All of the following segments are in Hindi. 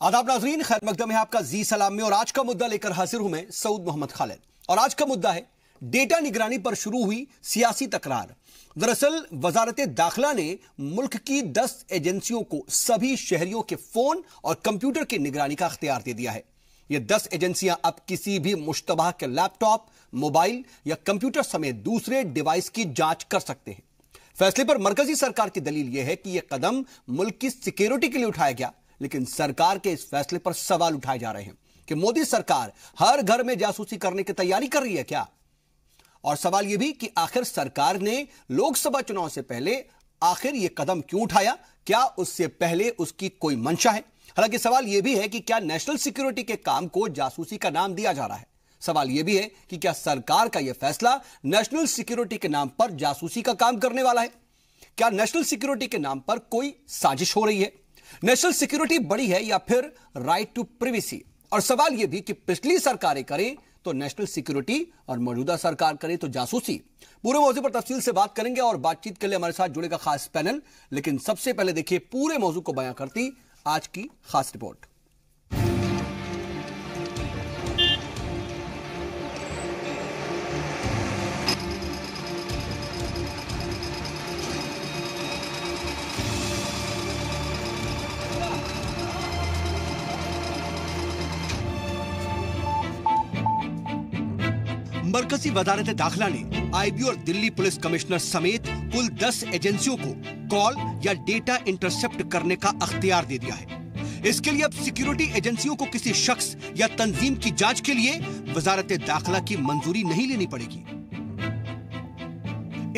आदाब नाजरीन, खैर मकदम है आपका जी सलाम में। और आज का मुद्दा लेकर हाजिर हूं मैं सऊद मोहम्मद खालिद। और आज का मुद्दा है डेटा निगरानी पर शुरू हुई सियासी तकरार। दरअसल वजारत दाखिला ने मुल्क की 10 एजेंसियों को सभी शहरियों के फोन और कंप्यूटर की निगरानी का अख्तियार दे दिया है। ये 10 एजेंसियां अब किसी भी मुश्तबा के लैपटॉप, मोबाइल या कंप्यूटर समेत दूसरे डिवाइस की जांच कर सकते हैं। फैसले पर मरकजी सरकार की दलील यह है कि यह कदम मुल्क की सिक्योरिटी के लिए उठाया गया, लेकिन सरकार के इस फैसले पर सवाल उठाए जा रहे हैं कि मोदी सरकार हर घर में जासूसी करने की तैयारी कर रही है क्या। और सवाल यह भी कि आखिर सरकार ने लोकसभा चुनाव से पहले आखिर यह कदम क्यों उठाया, क्या उससे पहले उसकी कोई मंशा है। हालांकि सवाल यह भी है कि क्या नेशनल सिक्योरिटी के काम को जासूसी का नाम दिया जा रहा है। सवाल यह भी है कि क्या सरकार का यह फैसला नेशनल सिक्योरिटी के नाम पर जासूसी का काम करने वाला है। क्या नेशनल सिक्योरिटी के नाम पर कोई साजिश हो रही है। नेशनल सिक्योरिटी बड़ी है या फिर राइट टू प्रिवेसी। और सवाल यह भी कि पिछली सरकारें करें तो नेशनल सिक्योरिटी और मौजूदा सरकार करे तो जासूसी। पूरे मौजू पर तफसील से बात करेंगे और बातचीत के लिए हमारे साथ जुड़ेगा खास पैनल। लेकिन सबसे पहले देखिए पूरे मौजू को बयां करती आज की खास रिपोर्ट। मरकजी वजारत दाखिला ने आईबी और दिल्ली पुलिस कमिश्नर समेत कुल 10 एजेंसियों को कॉल या डेटा इंटरसेप्ट करने का अख्तियार दे दिया है। इसके लिए अब सिक्योरिटी एजेंसियों को किसी शख्स या तंजीम की जांच के लिए वजारत दाखिला की मंजूरी नहीं लेनी पड़ेगी।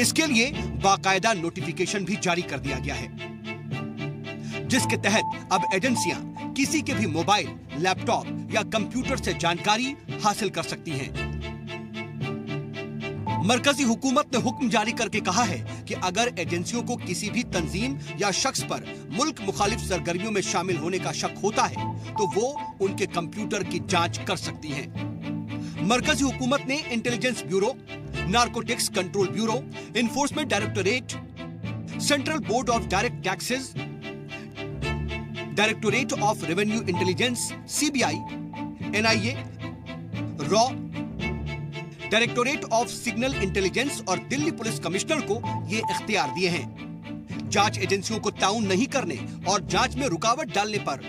इसके लिए बाकायदा नोटिफिकेशन भी जारी कर दिया गया है, जिसके तहत अब एजेंसियां किसी के भी मोबाइल, लैपटॉप या कंप्यूटर से जानकारी हासिल कर सकती हैं। मरकजी हुकूमत ने हुक्म जारी करके कहा है कि अगर एजेंसियों को किसी भी तंजीम या शख्स पर मुल्क मुखालिफ सरगर्मियों में शामिल होने का शक होता है तो वो उनके कंप्यूटर की जांच कर सकती हैं। मरकजी हुकूमत ने intelligence bureau, narcotics control bureau, enforcement directorate, central board of direct taxes, directorate of revenue intelligence CBI, NIA, raw, directorate of signal intelligence और दिल्ली पुलिस कमिश्नर को ये इख्तियार दिए हैं। जांच एजेंसियों को ताउन नहीं करने और जांच में रुकावट डालने पर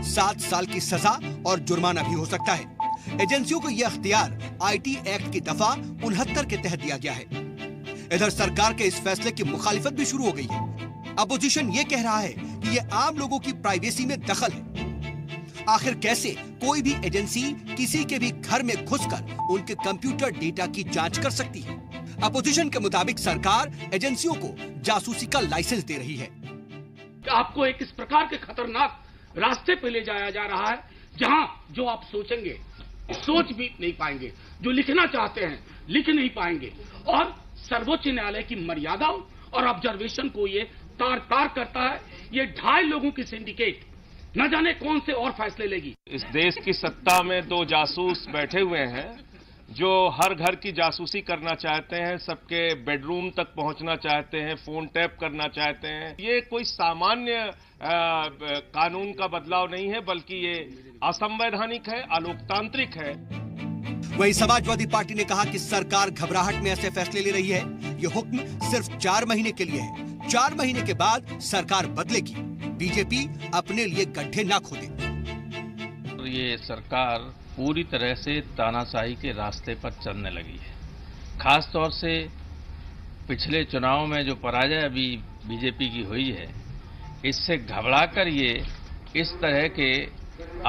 7 साल की सजा और जुर्माना भी हो सकता है। एजेंसियों को यह इख्तियार आईटी एक्ट की दफा 69 के तहत दिया गया है। इधर सरकार के इस फैसले की मुखालिफत भी शुरू हो गई है। अपोजिशन ये कह रहा है कि यह आम लोगों की प्राइवेसी में दखल है। आखिर कैसे कोई भी एजेंसी किसी के भी घर में घुसकर उनके कंप्यूटर डेटा की जांच कर सकती है। अपोजिशन के मुताबिक सरकार एजेंसियों को जासूसी का लाइसेंस दे रही है। आपको एक इस प्रकार के खतरनाक रास्ते पे ले जाया जा रहा है जहां जो आप सोचेंगे सोच भी नहीं पाएंगे, जो लिखना चाहते हैं लिख नहीं पाएंगे। और सर्वोच्च न्यायालय की मर्यादाओं और ऑब्जर्वेशन को ये तार तार करता है। ये 2.5 लोगों की सिंडिकेट न जाने कौन से और फैसले लेगी। इस देश की सत्ता में 2 जासूस बैठे हुए हैं जो हर घर की जासूसी करना चाहते हैं, सबके बेडरूम तक पहुंचना चाहते हैं, फोन टैप करना चाहते हैं। ये कोई सामान्य कानून का बदलाव नहीं है, बल्कि ये असंवैधानिक है, अलोकतांत्रिक है। वहीं समाजवादी पार्टी ने कहा कि सरकार घबराहट में ऐसे फैसले ले रही है। ये हुक्म सिर्फ 4 महीने के लिए है। 4 महीने के बाद सरकार बदलेगी। बीजेपी अपने लिए गड्ढे ना खोदे। ये सरकार पूरी तरह से तानाशाही के रास्ते पर चलने लगी है। खास तौर से पिछले चुनाव में जो पराजय अभी बीजेपी की हुई है, इससे घबराकर ये इस तरह के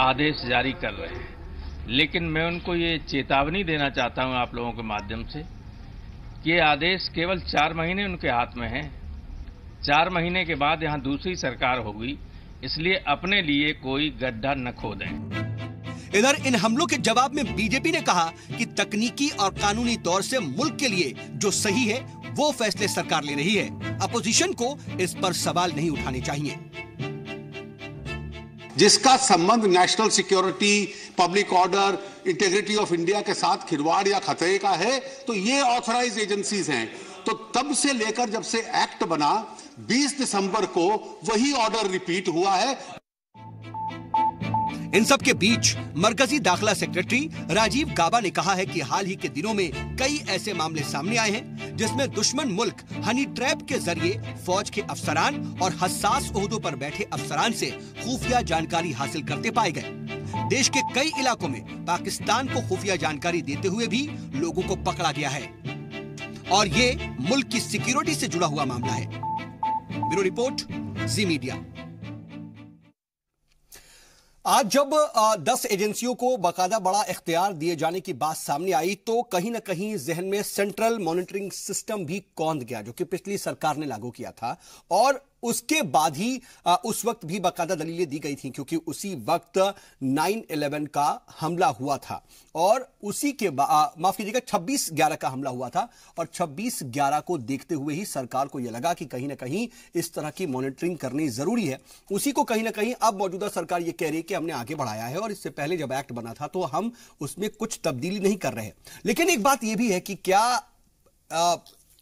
आदेश जारी कर रहे हैं। लेकिन मैं उनको ये चेतावनी देना चाहता हूं आप लोगों के माध्यम से कि ये आदेश केवल 4 महीने उनके हाथ में है। 4 महीने के बाद यहां दूसरी सरकार होगी, इसलिए अपने लिए कोई गड्ढा न खोदें। इधर इन हमलों के जवाब में बीजेपी ने कहा कि तकनीकी और कानूनी तौर से मुल्क के लिए जो सही है वो फैसले सरकार ले रही है। अपोजिशन को इस पर सवाल नहीं उठाने चाहिए। जिसका संबंध national security, public order, integrity of India के साथ खिलवाड़ या खतरे का है, तो ये ऑथराइज्ड एजेंसीज हैं। तो तब से लेकर जब से एक्ट बना 20 दिसंबर को वही ऑर्डर रिपीट हुआ है। इन सब के बीच मरकजी दाखिला सेक्रेटरी राजीव गाबा ने कहा है कि हाल ही के दिनों में कई ऐसे मामले सामने आए हैं जिसमें दुश्मन मुल्क हनी ट्रैप के जरिए फौज के अफसरान और हसास ओहदों पर बैठे अफसरान से खुफिया जानकारी हासिल करते पाए गए। देश के कई इलाकों में पाकिस्तान को खुफिया जानकारी देते हुए भी लोगों को पकड़ा गया है और ये मुल्क की सिक्योरिटी से जुड़ा हुआ मामला है। ब्यूरो रिपोर्ट, जी मीडिया। आज जब 10 एजेंसियों को बाकायदा बड़ा इख्तियार दिए जाने की बात सामने आई तो कहीं ना कहीं जहन में सेंट्रल मॉनिटरिंग सिस्टम भी कौंध गया, जो कि पिछली सरकार ने लागू किया था और उसके बाद ही उस वक्त भी बाकायदा दलीलें दी गई थी, क्योंकि उसी वक्त 9/11 का हमला हुआ था और उसी के माफ कीजिएगा 26/11 का हमला हुआ था और 26/11 को देखते हुए ही सरकार को यह लगा कि कहीं ना कहीं इस तरह की मॉनिटरिंग करनी जरूरी है। उसी को कहीं ना कहीं अब मौजूदा सरकार यह कह रही है कि हमने आगे बढ़ाया है और इससे पहले जब एक्ट बना था तो हम उसमें कुछ तब्दीली नहीं कर रहे। लेकिन एक बात यह भी है कि क्या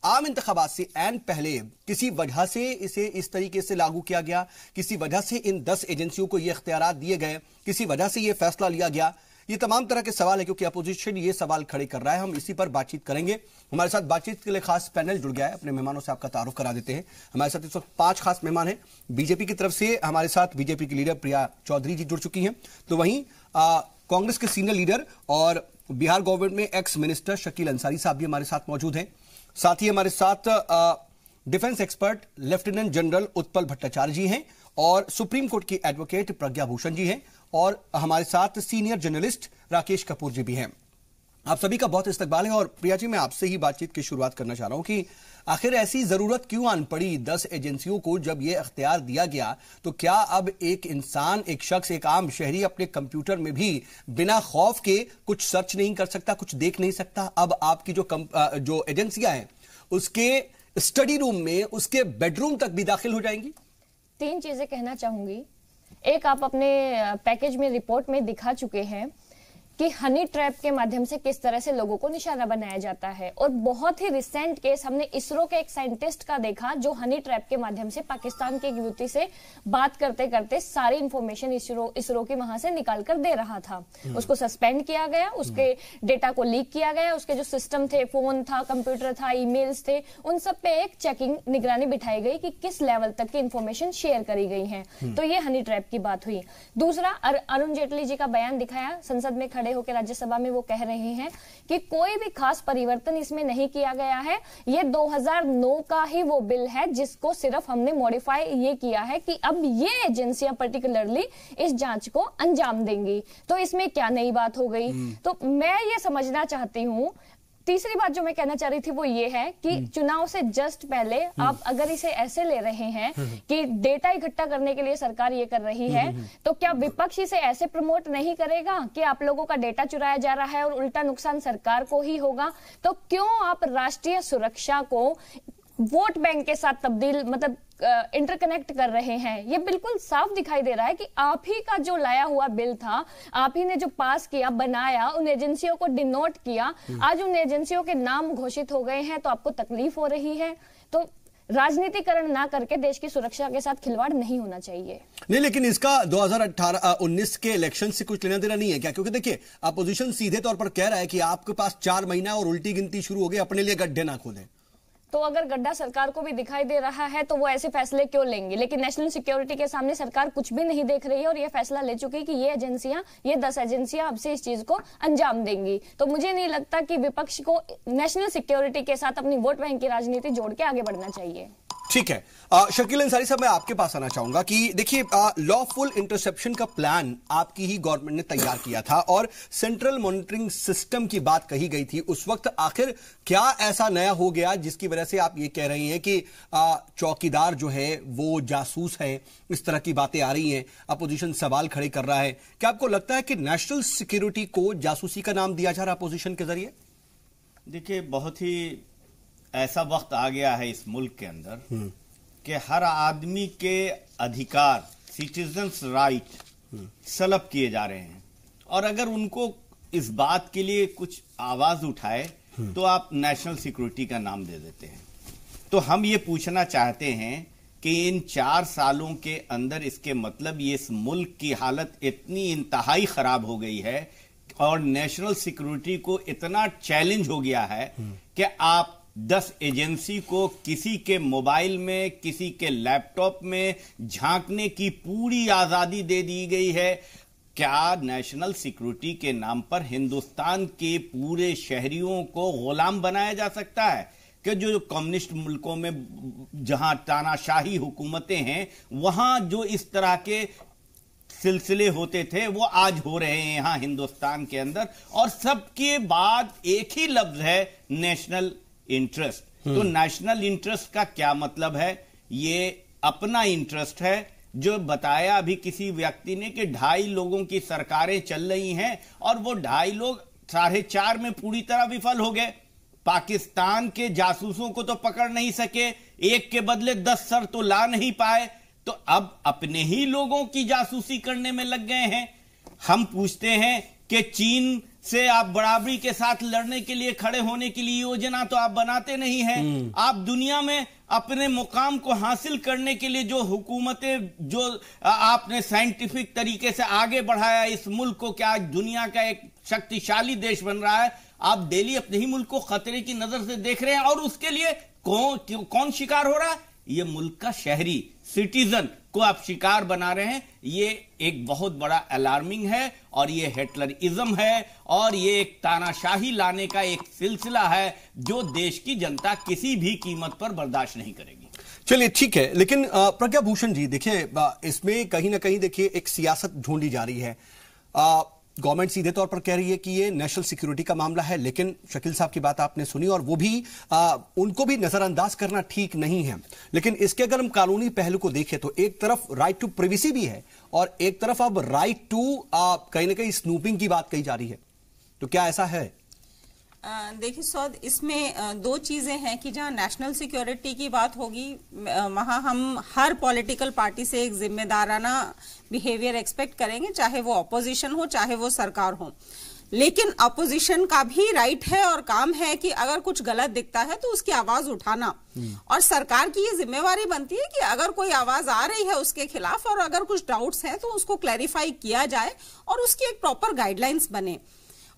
आम इंतखाबात से ऐन पहले किसी वजह से इसे इस तरीके से लागू किया गया, किसी वजह से इन 10 एजेंसियों को ये इख्तियारात दिए गए, किसी वजह से ये फैसला लिया गया, ये तमाम तरह के सवाल है, क्योंकि अपोजिशन ये सवाल खड़े कर रहा है। हम इसी पर बातचीत करेंगे। हमारे साथ बातचीत के लिए खास पैनल जुड़ गया है। अपने मेहमानों से आपका तारुफ करा देते हैं। हमारे साथ इस वक्त 5 खास मेहमान हैं। बीजेपी की तरफ से हमारे साथ बीजेपी की लीडर प्रिया चौधरी जी जुड़ चुकी हैं, तो वहीं कांग्रेस के सीनियर लीडर और बिहार गवर्नमेंट में एक्स मिनिस्टर शकील अंसारी साहब भी हमारे साथ मौजूद हैं। साथ ही हमारे साथ defence expert lieutenant general Utpal Bhattacharya ji हैं और सुप्रीम कोर्ट की एडवोकेट प्रज्ञा भूषण जी हैं और हमारे साथ सीनियर जर्नलिस्ट राकेश कपूर जी भी हैं। आप सभी का बहुत इस्तकबाल है। और प्रिया जी, मैं आपसे ही बातचीत की शुरुआत करना चाह रहा हूं कि आखिर ऐसी जरूरत क्यों आन पड़ी 10 एजेंसियों को? जब यह अख्तियार दिया गया तो क्या अब एक इंसान, एक शख्स, एक आम शहरी अपने कंप्यूटर में भी बिना खौफ के कुछ सर्च नहीं कर सकता, कुछ देख नहीं सकता? अब आपकी जो एजेंसियां हैं उसके स्टडी रूम में, उसके बेडरूम तक भी दाखिल हो जाएंगी? 3 चीजें कहना चाहूंगी। एक, आप अपने पैकेज में, रिपोर्ट में दिखा चुके हैं कि हनी ट्रैप के माध्यम से किस तरह से लोगों को निशाना बनाया जाता है और बहुत ही रिसेंट केस हमने इसरो के एक साइंटिस्ट का देखा जो हनी ट्रैप के माध्यम से पाकिस्तान की एक युवती से बात करते करते सारी इंफॉर्मेशन इसरो की वहां से निकाल कर दे रहा था। उसको सस्पेंड किया गया, उसके डेटा को लीक किया गया, उसके जो सिस्टम थे, फोन था, कंप्यूटर था, ईमेल्स थे, उन सब पे एक चेकिंग, निगरानी बिठाई गई कि किस लेवल तक की इंफॉर्मेशन शेयर करी गई है। तो ये हनी ट्रैप की बात हुई। दूसरा, अरुण जेटली जी का बयान दिखाया संसद में खड़े होकर राज्यसभा में, वो कह रहे हैं कि कोई भी खास परिवर्तन इसमें नहीं किया गया है, ये 2009 का ही वो बिल है जिसको सिर्फ हमने मॉडिफाई ये किया है कि अब ये एजेंसियां पर्टिकुलरली इस जांच को अंजाम देंगी। तो इसमें क्या नई बात हो गई? तो मैं ये समझना चाहती हूं। तीसरी बात जो मैं कहना चाह रही थी वो ये है कि चुनाव से जस्ट पहले आप अगर इसे ऐसे ले रहे हैं कि डेटा इकट्ठा करने के लिए सरकार ये कर रही है, तो क्या विपक्ष इसे ऐसे प्रमोट नहीं करेगा कि आप लोगों का डेटा चुराया जा रहा है और उल्टा नुकसान सरकार को ही होगा? तो क्यों आप राष्ट्रीय सुरक्षा को वोट बैंक के साथ तब्दील, मतलब इंटरकनेक्ट कर रहे हैं? ये बिल्कुल साफ दिखाई दे रहा है कि आप ही का जो लाया हुआ बिल था, आप ही ने जो पास किया, बनाया, उन एजेंसियों को डिनोट किया, आज उन एजेंसियों के नाम घोषित हो गए हैं तो आपको तकलीफ हो रही है। तो राजनीतिकरण ना करके देश की सुरक्षा के साथ खिलवाड़ नहीं होना चाहिए। नहीं, लेकिन इसका 2018-19 के इलेक्शन से कुछ लेना देना नहीं है क्या? क्योंकि देखिए, अपोजिशन सीधे तौर पर कह रहा है कि आपके पास 4 महीना और उल्टी गिनती शुरू हो गई, अपने लिए गड्ढे ना खोदें। तो अगर गड्ढा सरकार को भी दिखाई दे रहा है तो वो ऐसे फैसले क्यों लेंगे? लेकिन नेशनल सिक्योरिटी के सामने सरकार कुछ भी नहीं देख रही है और ये फैसला ले चुकी है कि ये एजेंसियां, ये 10 एजेंसियां अब से इस चीज को अंजाम देंगी। तो मुझे नहीं लगता कि विपक्ष को नेशनल सिक्योरिटी के साथ अपनी वोट बैंक की राजनीति जोड़ के आगे बढ़ना चाहिए। ठीक है। शकील अंसारी साहब, मैं आपके पास आना चाहूंगा कि देखिए, लॉफुल इंटरसेप्शन का प्लान आपकी ही गवर्नमेंट ने तैयार किया था और सेंट्रल मॉनिटरिंग सिस्टम की बात कही गई थी उस वक्त। आखिर क्या ऐसा नया हो गया जिसकी वजह से आप ये कह रही हैं कि चौकीदार जो है वो जासूस है? इस तरह की बातें आ रही हैं, अपोजिशन सवाल खड़े कर रहा है। क्या आपको लगता है कि नेशनल सिक्योरिटी को जासूसी का नाम दिया जा रहा है अपोजिशन के जरिए? देखिए, बहुत ही ऐसा वक्त आ गया है इस मुल्क के अंदर कि हर आदमी के अधिकार, सिटीजन्स राइट सलब किए जा रहे हैं और अगर उनको इस बात के लिए कुछ आवाज उठाए तो आप नेशनल सिक्योरिटी का नाम दे देते हैं। तो हम ये पूछना चाहते हैं कि इन 4 सालों के अंदर इसके मतलब ये इस मुल्क की हालत इतनी इंतहाई खराब हो गई है और नेशनल सिक्योरिटी को इतना चैलेंज हो गया है कि आप 10 एजेंसी को किसी के मोबाइल में, किसी के लैपटॉप में झांकने की पूरी आजादी दे दी गई है। क्या नेशनल सिक्योरिटी के नाम पर हिंदुस्तान के पूरे शहरियों को गुलाम बनाया जा सकता है? कि जो कम्युनिस्ट मुल्कों में जहां तानाशाही हुकूमतें हैं वहां जो इस तरह के सिलसिले होते थे वो आज हो रहे हैं यहां हिंदुस्तान के अंदर, और सबके बाद एक ही लफ्ज है नेशनल इंटरेस्ट। तो नेशनल इंटरेस्ट का क्या मतलब है? ये अपना इंटरेस्ट है जो बताया अभी किसी व्यक्ति ने कि 2.5 लोगों की सरकारें चल रही हैं और वो 2.5 लोग 4.5 में पूरी तरह विफल हो गए। पाकिस्तान के जासूसों को तो पकड़ नहीं सके, एक के बदले 10 सर तो ला नहीं पाए, तो अब अपने ही लोगों की जासूसी करने में लग गए हैं। हम पूछते हैं कि चीन से आप बराबरी के साथ लड़ने के लिए, खड़े होने के लिए योजना तो आप बनाते नहीं हैं। आप दुनिया में अपने मुकाम को हासिल करने के लिए जो हुकूमतें, जो आपने साइंटिफिक तरीके से आगे बढ़ाया इस मुल्क को, क्या दुनिया का एक शक्तिशाली देश बन रहा है, आप डेली अपने ही मुल्क को खतरे की नजर से देख रहे हैं। और उसके लिए कौन शिकार हो रहा है? ये मुल्क का शहरी, सिटीजन को आप शिकार बना रहे हैं। ये एक बहुत बड़ा अलार्मिंग है और ये हिटलरिज्म है और ये एक तानाशाही लाने का एक सिलसिला है जो देश की जनता किसी भी कीमत पर बर्दाश्त नहीं करेगी। चलिए ठीक है, लेकिन प्रज्ञा भूषण जी देखिए, इसमें कहीं ना कहीं देखिए एक सियासत ढूंढी जा रही है। गवर्नमेंट सीधे तौर पर कह रही है कि ये नेशनल सिक्योरिटी का मामला है, लेकिन शकील साहब की बात आपने सुनी और वो भी उनको भी नजरअंदाज करना ठीक नहीं है। लेकिन इसके अगर हम कानूनी पहलू को देखें तो एक तरफ राइट टू प्राइवेसी भी है और एक तरफ अब राइट टू कहीं ना कहीं स्नूपिंग की बात कही जा रही है। तो क्या ऐसा है? देखिए सौद, इसमें 2 चीजें हैं कि जहां नेशनल सिक्योरिटी की बात होगी वहां हम हर पॉलिटिकल पार्टी से एक जिम्मेदाराना बिहेवियर एक्सपेक्ट करेंगे, चाहे वो ऑपोजिशन हो चाहे वो सरकार हो। लेकिन अपोजिशन का भी राइट है और काम है कि अगर कुछ गलत दिखता है तो उसकी आवाज उठाना, और सरकार की ये जिम्मेवारी बनती है कि अगर कोई आवाज आ रही है उसके खिलाफ और अगर कुछ डाउट्स हैं तो उसको क्लैरिफाई किया जाए और उसकी एक प्रॉपर गाइडलाइंस बने।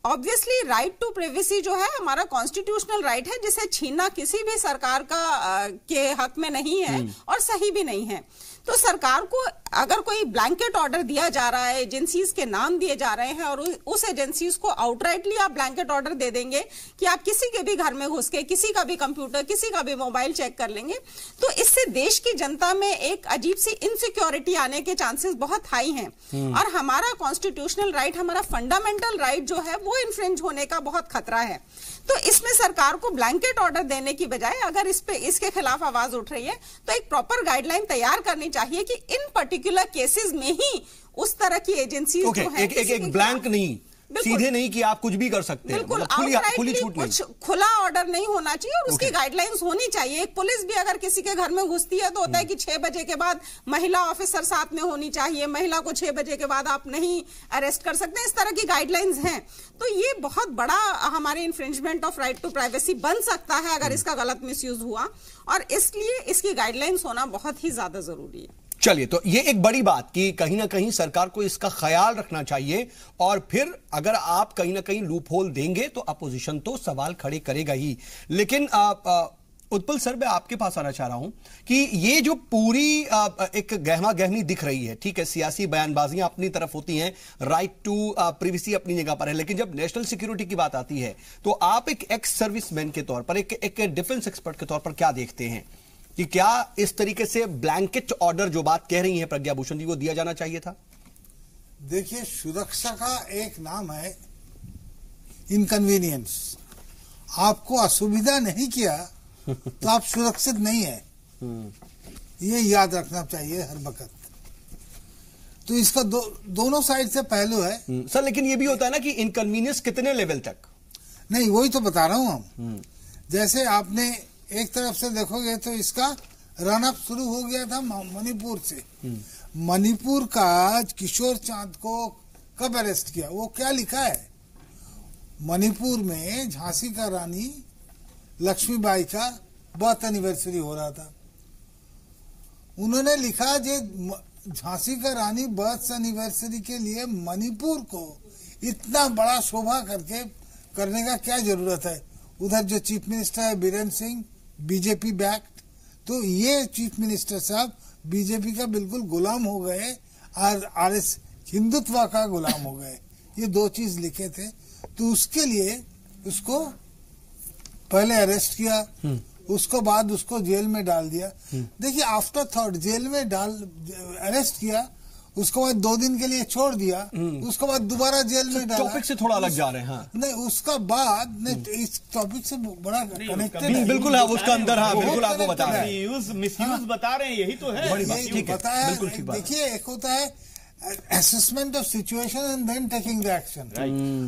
ऑब्वियसली राइट टू प्राइवेसी जो है हमारा कॉन्स्टिट्यूशनल राइट है, जिसे छीनना किसी भी सरकार का के हक में नहीं है और सही भी नहीं है। तो सरकार को अगर कोई ब्लैंकेट ऑर्डर दिया जा रहा है, एजेंसीज के नाम दिए जा रहे हैं और उस एजेंसीज को आउटराइटली आप ब्लैंकेट ऑर्डर दे देंगे कि आप किसी के भी घर में घुस के किसी का भी कंप्यूटर, किसी का भी मोबाइल चेक कर लेंगे, तो इससे देश की जनता में एक अजीब सी इनसिक्योरिटी आने के चांसेस बहुत हाई हैं। और हमारा कॉन्स्टिट्यूशनल राइट, हमारा फंडामेंटल राइट जो है वो इन्फ्रिंज होने का बहुत खतरा है। तो इसमें सरकार को ब्लैंकेट ऑर्डर देने की बजाय अगर इसके खिलाफ आवाज उठ रही है तो एक प्रॉपर गाइडलाइन तैयार करनी चाहिए कि इन पर्टिकुलर केसेस में ही उस तरह की एजेंसीज जो है, एक ब्लैंक नहीं, सीधे नहीं कि आप कुछ भी कर सकते हैं, बिल्कुल खुली छूट नहीं, खुला ऑर्डर नहीं होना चाहिए और उसकी गाइडलाइंस होनी चाहिए। एक पुलिस भी अगर किसी के घर में घुसती है तो होता है कि 6 बजे के बाद महिला ऑफिसर साथ में होनी चाहिए, महिला को 6 बजे के बाद आप नहीं अरेस्ट कर सकते, इस तरह की गाइडलाइंस हैं। तो ये बहुत बड़ा हमारे infringement of right to privacy बन सकता है अगर इसका गलत मिसयूज हुआ, और इसलिए इसकी गाइडलाइंस होना बहुत ही ज्यादा जरूरी है। चलिए, तो ये एक बड़ी बात कि कहीं ना कहीं सरकार को इसका ख्याल रखना चाहिए, और फिर अगर आप कहीं ना कहीं लूप होल देंगे तो अपोजिशन तो सवाल खड़े करेगा ही। लेकिन उत्पल सर, मैं आपके पास आना चाह रहा हूं कि ये जो पूरी एक गहमा गहमी दिख रही है, ठीक है, सियासी बयानबाजियां अपनी तरफ होती हैं, राइट टू प्राइवेसी अपनी जगह पर है, लेकिन जब नेशनल सिक्योरिटी की बात आती है तो आप एक एक्स सर्विसमैन के तौर पर, एक डिफेंस एक्सपर्ट के तौर पर क्या देखते हैं कि क्या इस तरीके से ब्लैंकेट ऑर्डर जो बात कह रही है प्रज्ञा भूषण जी, वो दिया जाना चाहिए था? देखिए, सुरक्षा का एक नाम है इनकन्वीनियंस। आपको असुविधा नहीं किया तो आप सुरक्षित नहीं है, ये याद रखना चाहिए हर वक्त। तो इसका दोनों साइड से पहलू है सर। लेकिन ये भी होता है ना कि इनकन्वीनियंस कितने लेवल तक? नहीं, वही तो बता रहा हूं हम। जैसे आपने एक तरफ से देखोगे तो इसका रन अप शुरू हो गया था मणिपुर से। मणिपुर का किशोर चांद को कब अरेस्ट किया, वो क्या लिखा है? मणिपुर में झांसी का रानी लक्ष्मीबाई का बर्थ एनिवर्सरी हो रहा था उन्होंने लिखा जे झांसी का रानी बर्थ एनिवर्सरी के लिए मणिपुर को इतना बड़ा शोभा करने का क्या जरूरत है। उधर जो चीफ मिनिस्टर है बीरेन्द्र सिंह, बीजेपी बैक्ड, तो ये चीफ मिनिस्टर साहब बीजेपी का बिल्कुल गुलाम हो गए और आरएस हिंदुत्व का गुलाम हो गए। ये दो चीज लिखे थे, तो उसके लिए उसको पहले अरेस्ट किया, उसको बाद उसको जेल में डाल दिया। देखिए आफ्टर थॉट जेल में अरेस्ट किया, उसको बाद 2 दिन के लिए छोड़ दिया, उसको बाद दोबारा जेल में डाला। टॉपिक से थोड़ा अलग जा रहे हैं। हाँ। नहीं, उसका बाद नहीं, इस टॉपिक से बड़ा कनेक्टेड बिल्कुल है उसका अंदर। हाँ बिल्कुल आपको बता रहे हैं, मिसयूज बता रहे हैं, यही तो है। ठीक है, बिल्कुल ठीक बात। देखिए एक होता है assessment of situation and then taking the action,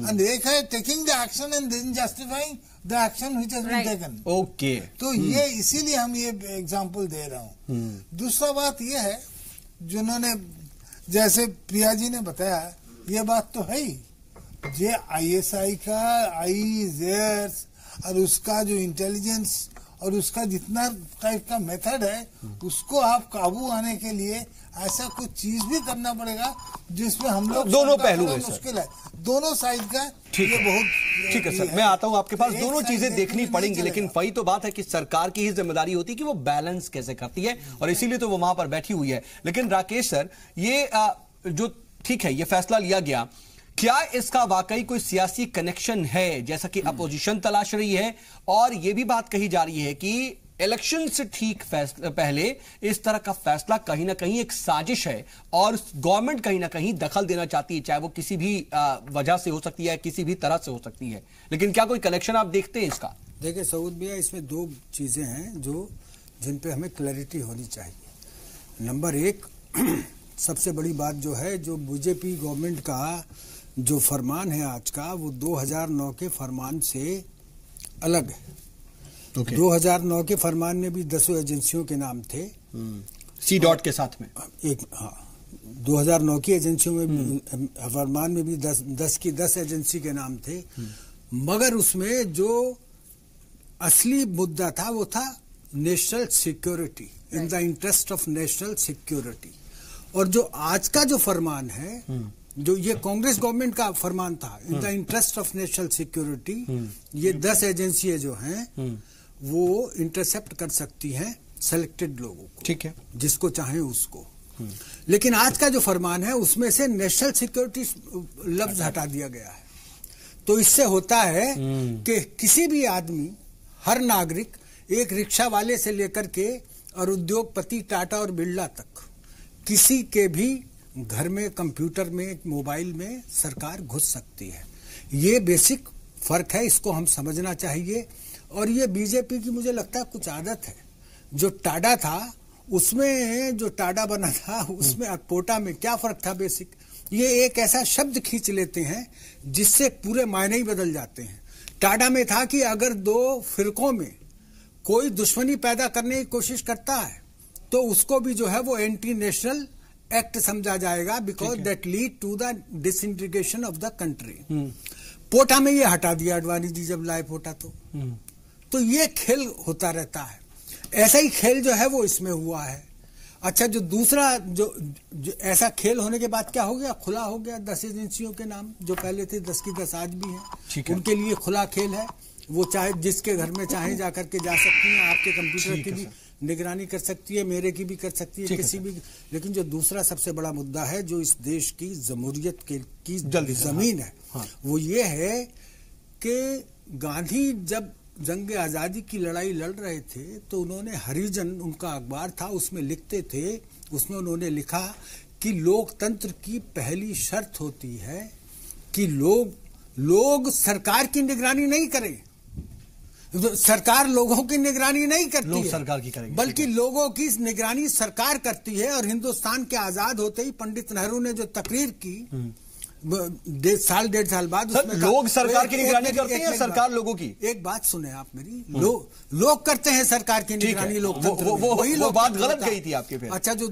and एक है taking the action and then justifying the action which has been taken. Okay. तो ये इसीलिए हम ये एग्जांपल दे रहा हूँ। दूसरा बात ये है, जिन्होंने जैसे प्रिया जी ने बताया, ये बात तो है ही, जे ISI का IZERS और उसका जो इंटेलिजेंस और उसका जितना टाइप का मेथड है, उसको आप काबू आने के लिए ऐसा कुछ चीज भी करना पड़ेगा जिसमें हम लोग दोनों पहलू है, मुश्किल है दोनों साइड का। ये बहुत ठीक है सर, मैं आता हूं आपके पास। दोनों चीजें देखनी पड़ेंगी, लेकिन वही तो बात है कि सरकार की ही जिम्मेदारी होती है कि वो बैलेंस कैसे करती है, और इसीलिए तो वो वहां पर बैठी हुई है। लेकिन राकेश सर, ये जो ठीक है ये फैसला लिया गया, क्या इसका वाकई कोई सियासी कनेक्शन है, जैसा कि अपोजिशन तलाश रही है, और यह भी बात कही जा रही है कि इलेक्शन से ठीक पहले इस तरह का फैसला कहीं ना कहीं एक साजिश है और गवर्नमेंट कहीं ना कहीं दखल देना चाहती है, चाहे वो किसी भी वजह से हो सकती है, किसी भी तरह से हो सकती है। लेकिन क्या कोई कनेक्शन आप देखते हैं इसका? देखिए सऊद भैया, इसमें 2 चीजें हैं जिन पे हमें क्लैरिटी होनी चाहिए। नंबर 1, सबसे बड़ी बात जो है, जो बीजेपी गवर्नमेंट का जो फरमान है आज का, वो 2009 के फरमान से अलग है। 2009 के फरमान में भी 10 एजेंसियों के नाम थे, सी डॉट के साथ में एक। हाँ, 2009 की एजेंसियों में फरमान में भी 10 एजेंसी के नाम थे, मगर उसमें जो असली मुद्दा था वो था national security, in the interest of national security. और जो आज का जो फरमान है, जो ये कांग्रेस गवर्नमेंट का फरमान था, in the interest of national security, ये 10 एजेंसियां जो हैं वो इंटरसेप्ट कर सकती हैं सेलेक्टेड लोगों को, ठीक है, जिसको चाहे उसको। लेकिन आज का जो फरमान है उसमें से नेशनल सिक्योरिटी लफ्ज हटा दिया गया है। तो इससे होता है कि किसी भी आदमी, हर नागरिक, एक रिक्शा वाले से लेकर के और उद्योगपति टाटा और बिरला तक, किसी के भी घर में, कंप्यूटर में, मोबाइल में सरकार घुस सकती है। ये बेसिक फर्क है, इसको हम समझना चाहिए। और ये बीजेपी की मुझे लगता है कुछ आदत है। जो टाडा था, उसमें जो टाडा बना था, उसमें और पोटा में क्या फर्क था बेसिक? ये एक ऐसा शब्द खींच लेते हैं जिससे पूरे मायने ही बदल जाते हैं। टाडा में था कि अगर 2 फिरकों में कोई दुश्मनी पैदा करने की कोशिश करता है तो उसको भी जो है वो एंटी नेशनल एक्ट समझा जाएगा, because that lead to the disintegration of the country. POTA में ये हटा दिया अडवाणी जी जब लाए पोटा, तो ये खेल होता रहता है। ऐसा ही खेल जो है वो इसमें हुआ है। अच्छा, जो दूसरा जो ऐसा खेल होने के बाद क्या हो गया, खुला हो गया 10 एजेंसियों के नाम, जो पहले थे 10 की 10 आज भी हैं, उनके लिए खुला खेल है। वो चाहे जिसके घर में चाहे जाकर के जा सकती हैं, आपके कंप्यूटर की भी निगरानी कर सकती है, मेरे की भी कर सकती है, किसी भी। लेकिन जो दूसरा सबसे बड़ा मुद्दा है, जो इस देश की जमहूरियत की जमीन है, वो ये है कि गांधी जब जंग आजादी की लड़ाई लड़ रहे थे तो उन्होंने हरिजन, उनका अखबार था, उसमें लिखते थे, उसमें उन्होंने लिखा कि लोकतंत्र की पहली शर्त होती है कि लोग सरकार की निगरानी नहीं करें। सरकार लोगों की निगरानी नहीं करती, लोग सरकार की करेंगे, बल्कि लोगों की निगरानी सरकार करती है। और हिंदुस्तान के आजाद होते ही पंडित नेहरू ने जो तकरीर की साल 1.5 साल बाद लोग सरकार की निगरानी करते हैं, सरकार लोगों की। एक बात सुने आप मेरी, लोग करते हैं सरकार की निगरानी, वो बात गलत गई थी आपके फिर। अच्छा, जो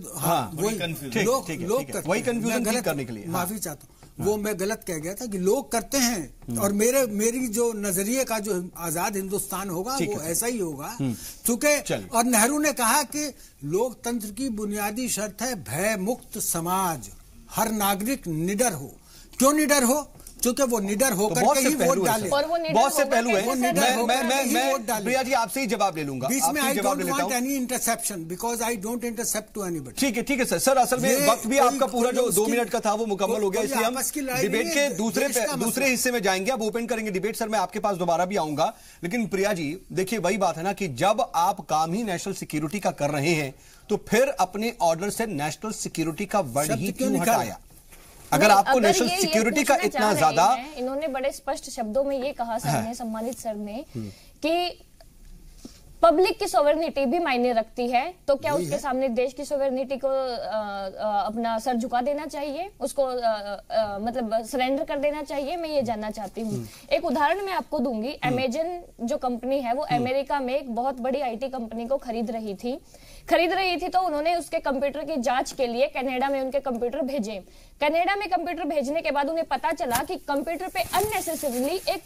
वही कंफ्यूजन करने के लिए माफी चाहता हूँ, वो मैं गलत कह गया था कि लोग करते हैं, और मेरी जो नजरिए का जो आजाद हिंदुस्तान होगा वो ऐसा ही होगा, क्योंकि और नेहरू ने कहा कि लोकतंत्र की बुनियादी शर्त है भय मुक्त समाज, हर नागरिक निडर हो। क्यों निडर हो? क्योंकि वो निडर होकर के ही वोट डाले। बहुत से पहलू है। मैं प्रिया जी आपसे ही जवाब ले लूंगा बीच में। I don't want any interception because I don't intercept to anybody. ठीक है सर। असल में वक्त भी आपका पूरा जो 2 मिनट का था वो मुकम्मल हो गया, इसलिए हम डिबेट के दूसरे हिस्से में जाएंगे। अब ओपन करेंगे डिबेट। सर मैं आपके पास दोबारा भी आऊंगा, लेकिन प्रिया जी देखिए वही बात है ना कि जब आप काम ही नेशनल सिक्योरिटी का कर रहे हैं तो फिर अपने ऑर्डर से नेशनल सिक्योरिटी का वर्ड ही क्यों हटाया? अगर आपको नेशनल सिक्योरिटी का इतना ज्यादा, इन्होंने बड़े स्पष्ट शब्दों में ये कहा सर ने, सम्मानित सर ने, कि पब्लिक की सोवरेनिटी भी मायने रखती है, तो क्या उसके सामने देश की सोवरेनिटी को अपना सर झुका देना चाहिए, उसको मतलब सरेंडर कर देना चाहिए? मैं ये जानना चाहती हूँ। एक उदाहरण मैं आपको दूंगी। अमेजन जो कंपनी है वो अमेरिका में एक बहुत बड़ी आईटी कंपनी को खरीद रही थी, तो उन्होंने उसके कंप्यूटर की जांच के लिए कनाडा में उनके कंप्यूटर भेजे। कनाडा में कंप्यूटर भेजने के बाद उन्हें पता चला कि कंप्यूटर पे अननेसेसरीली एक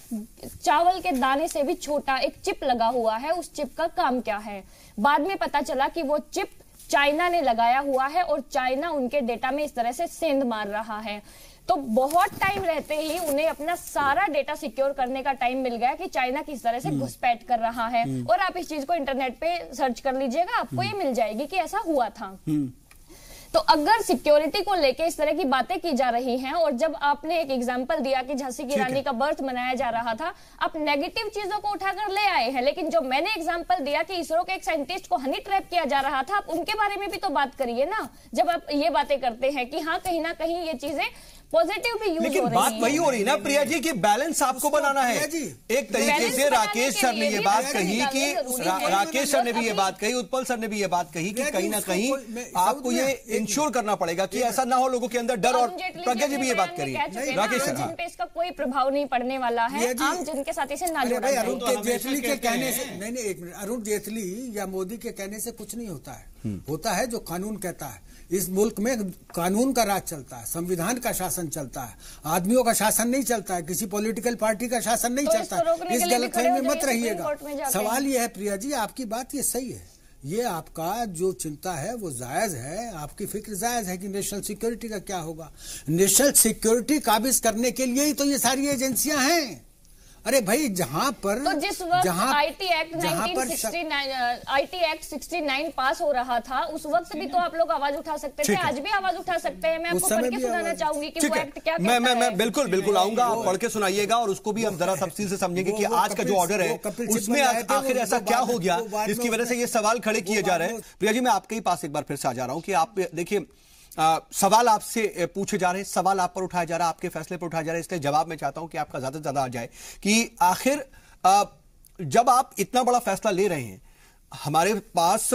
चावल के दाने से भी छोटा एक चिप लगा हुआ है। उस चिप का काम क्या है? बाद में पता चला कि वो चिप चाइना ने लगाया हुआ है और चाइना उनके डेटा में इस तरह से सेंध मार रहा है। तो बहुत टाइम रहते ही उन्हें अपना सारा डेटा सिक्योर करने का टाइम मिल गया कि चाइना किस तरह से घुसपैठ कर रहा है। और आप इस चीज को इंटरनेट पे सर्च कर लीजिएगा, आपको ये मिल जाएगी कि ऐसा हुआ था। तो अगर सिक्योरिटी को लेके इस तरह की बातें की जा रही हैं, और जब आपने एक एग्जांपल दिया कि झांसी की रानी का बर्थ मनाया जा रहा था, आप नेगेटिव चीजों को उठाकर ले आए हैं, लेकिन जो मैंने एग्जांपल दिया कि इसरो के एक साइंटिस्ट को हनी ट्रैप किया जा रहा था, आप उनके बारे में भी तो बात करिए ना। जब आप ये बातें करते हैं कि हाँ कहीं ना कहीं ये चीजें पॉजिटिव भी यूज लेकिन हो रही बात वही हो रही ना प्रिया जी कि बैलेंस आपको बनाना है। एक तरीके से राकेश सर ने ये बात कही कि राकेश सर ने भी ये बात कही, उत्पल सर ने भी ये बात कही कि कहीं ना कहीं आपको ये इंश्योर करना पड़ेगा कि ऐसा ना हो लोगों के अंदर डर। और प्रज्ञा जी भी ये बात करी, राकेश सर, जिन पे इसका कोई प्रभाव नहीं पड़ने वाला है, आम जन के साथ इसे ना जोड़ा जाए। अरुण जेटली के कहने से नहीं, एक मिनट, अरुण जेटली या मोदी के कहने से कुछ नहीं होता है। होता है जो कानून कहता है। इस मुल्क में कानून का राज चलता है, संविधान का शासन चलता है, आदमियों का शासन नहीं चलता है, किसी पॉलिटिकल पार्टी का शासन नहीं चलता है। इस गलतफहमी में मत रहिएगा। सवाल यह है प्रिया जी, आपकी बात ये सही है, ये आपका जो चिंता है वो जायज है, आपकी फिक्र जायज है कि नेशनल सिक्योरिटी का क्या होगा। नेशनल सिक्योरिटी काबिज करने के लिए ही तो ये सारी एजेंसियां हैं। अरे भाई जहां पर तो जिस वक्त आईटी एक्ट 69 पास हो रहा था, उस वक्त भी तो आप लोग आवाज उठा सकते थे, आज भी आवाज उठा सकते हैं। मैं आपको पढ़ के सुनाना चाहूंगी कि वो एक्ट क्या कहता है। मैं बिल्कुल आऊंगा, आप पढ़ के सुनाइएगा और उसको भी हम जरा तफसील से समझेंगे कि आज का जो ऑर्डर है उसमें आखिर ऐसा क्या हो गया जिसकी वजह से ये सवाल खड़े किए जा रहे हैं। प्रिया जी मैं आपके ही पास एक बार फिर से आ जा रहा हूं कि आप देखिए सवाल आपसे पूछे जा रहे हैं, सवाल आप पर उठाया जा रहा है, आपके फैसले पर उठाया जा रहा है, इसलिए जवाब मैं चाहता हूं कि आपका ज्यादा से ज्यादा आ जाए कि आखिर जब आप इतना बड़ा फैसला ले रहे हैं, हमारे पास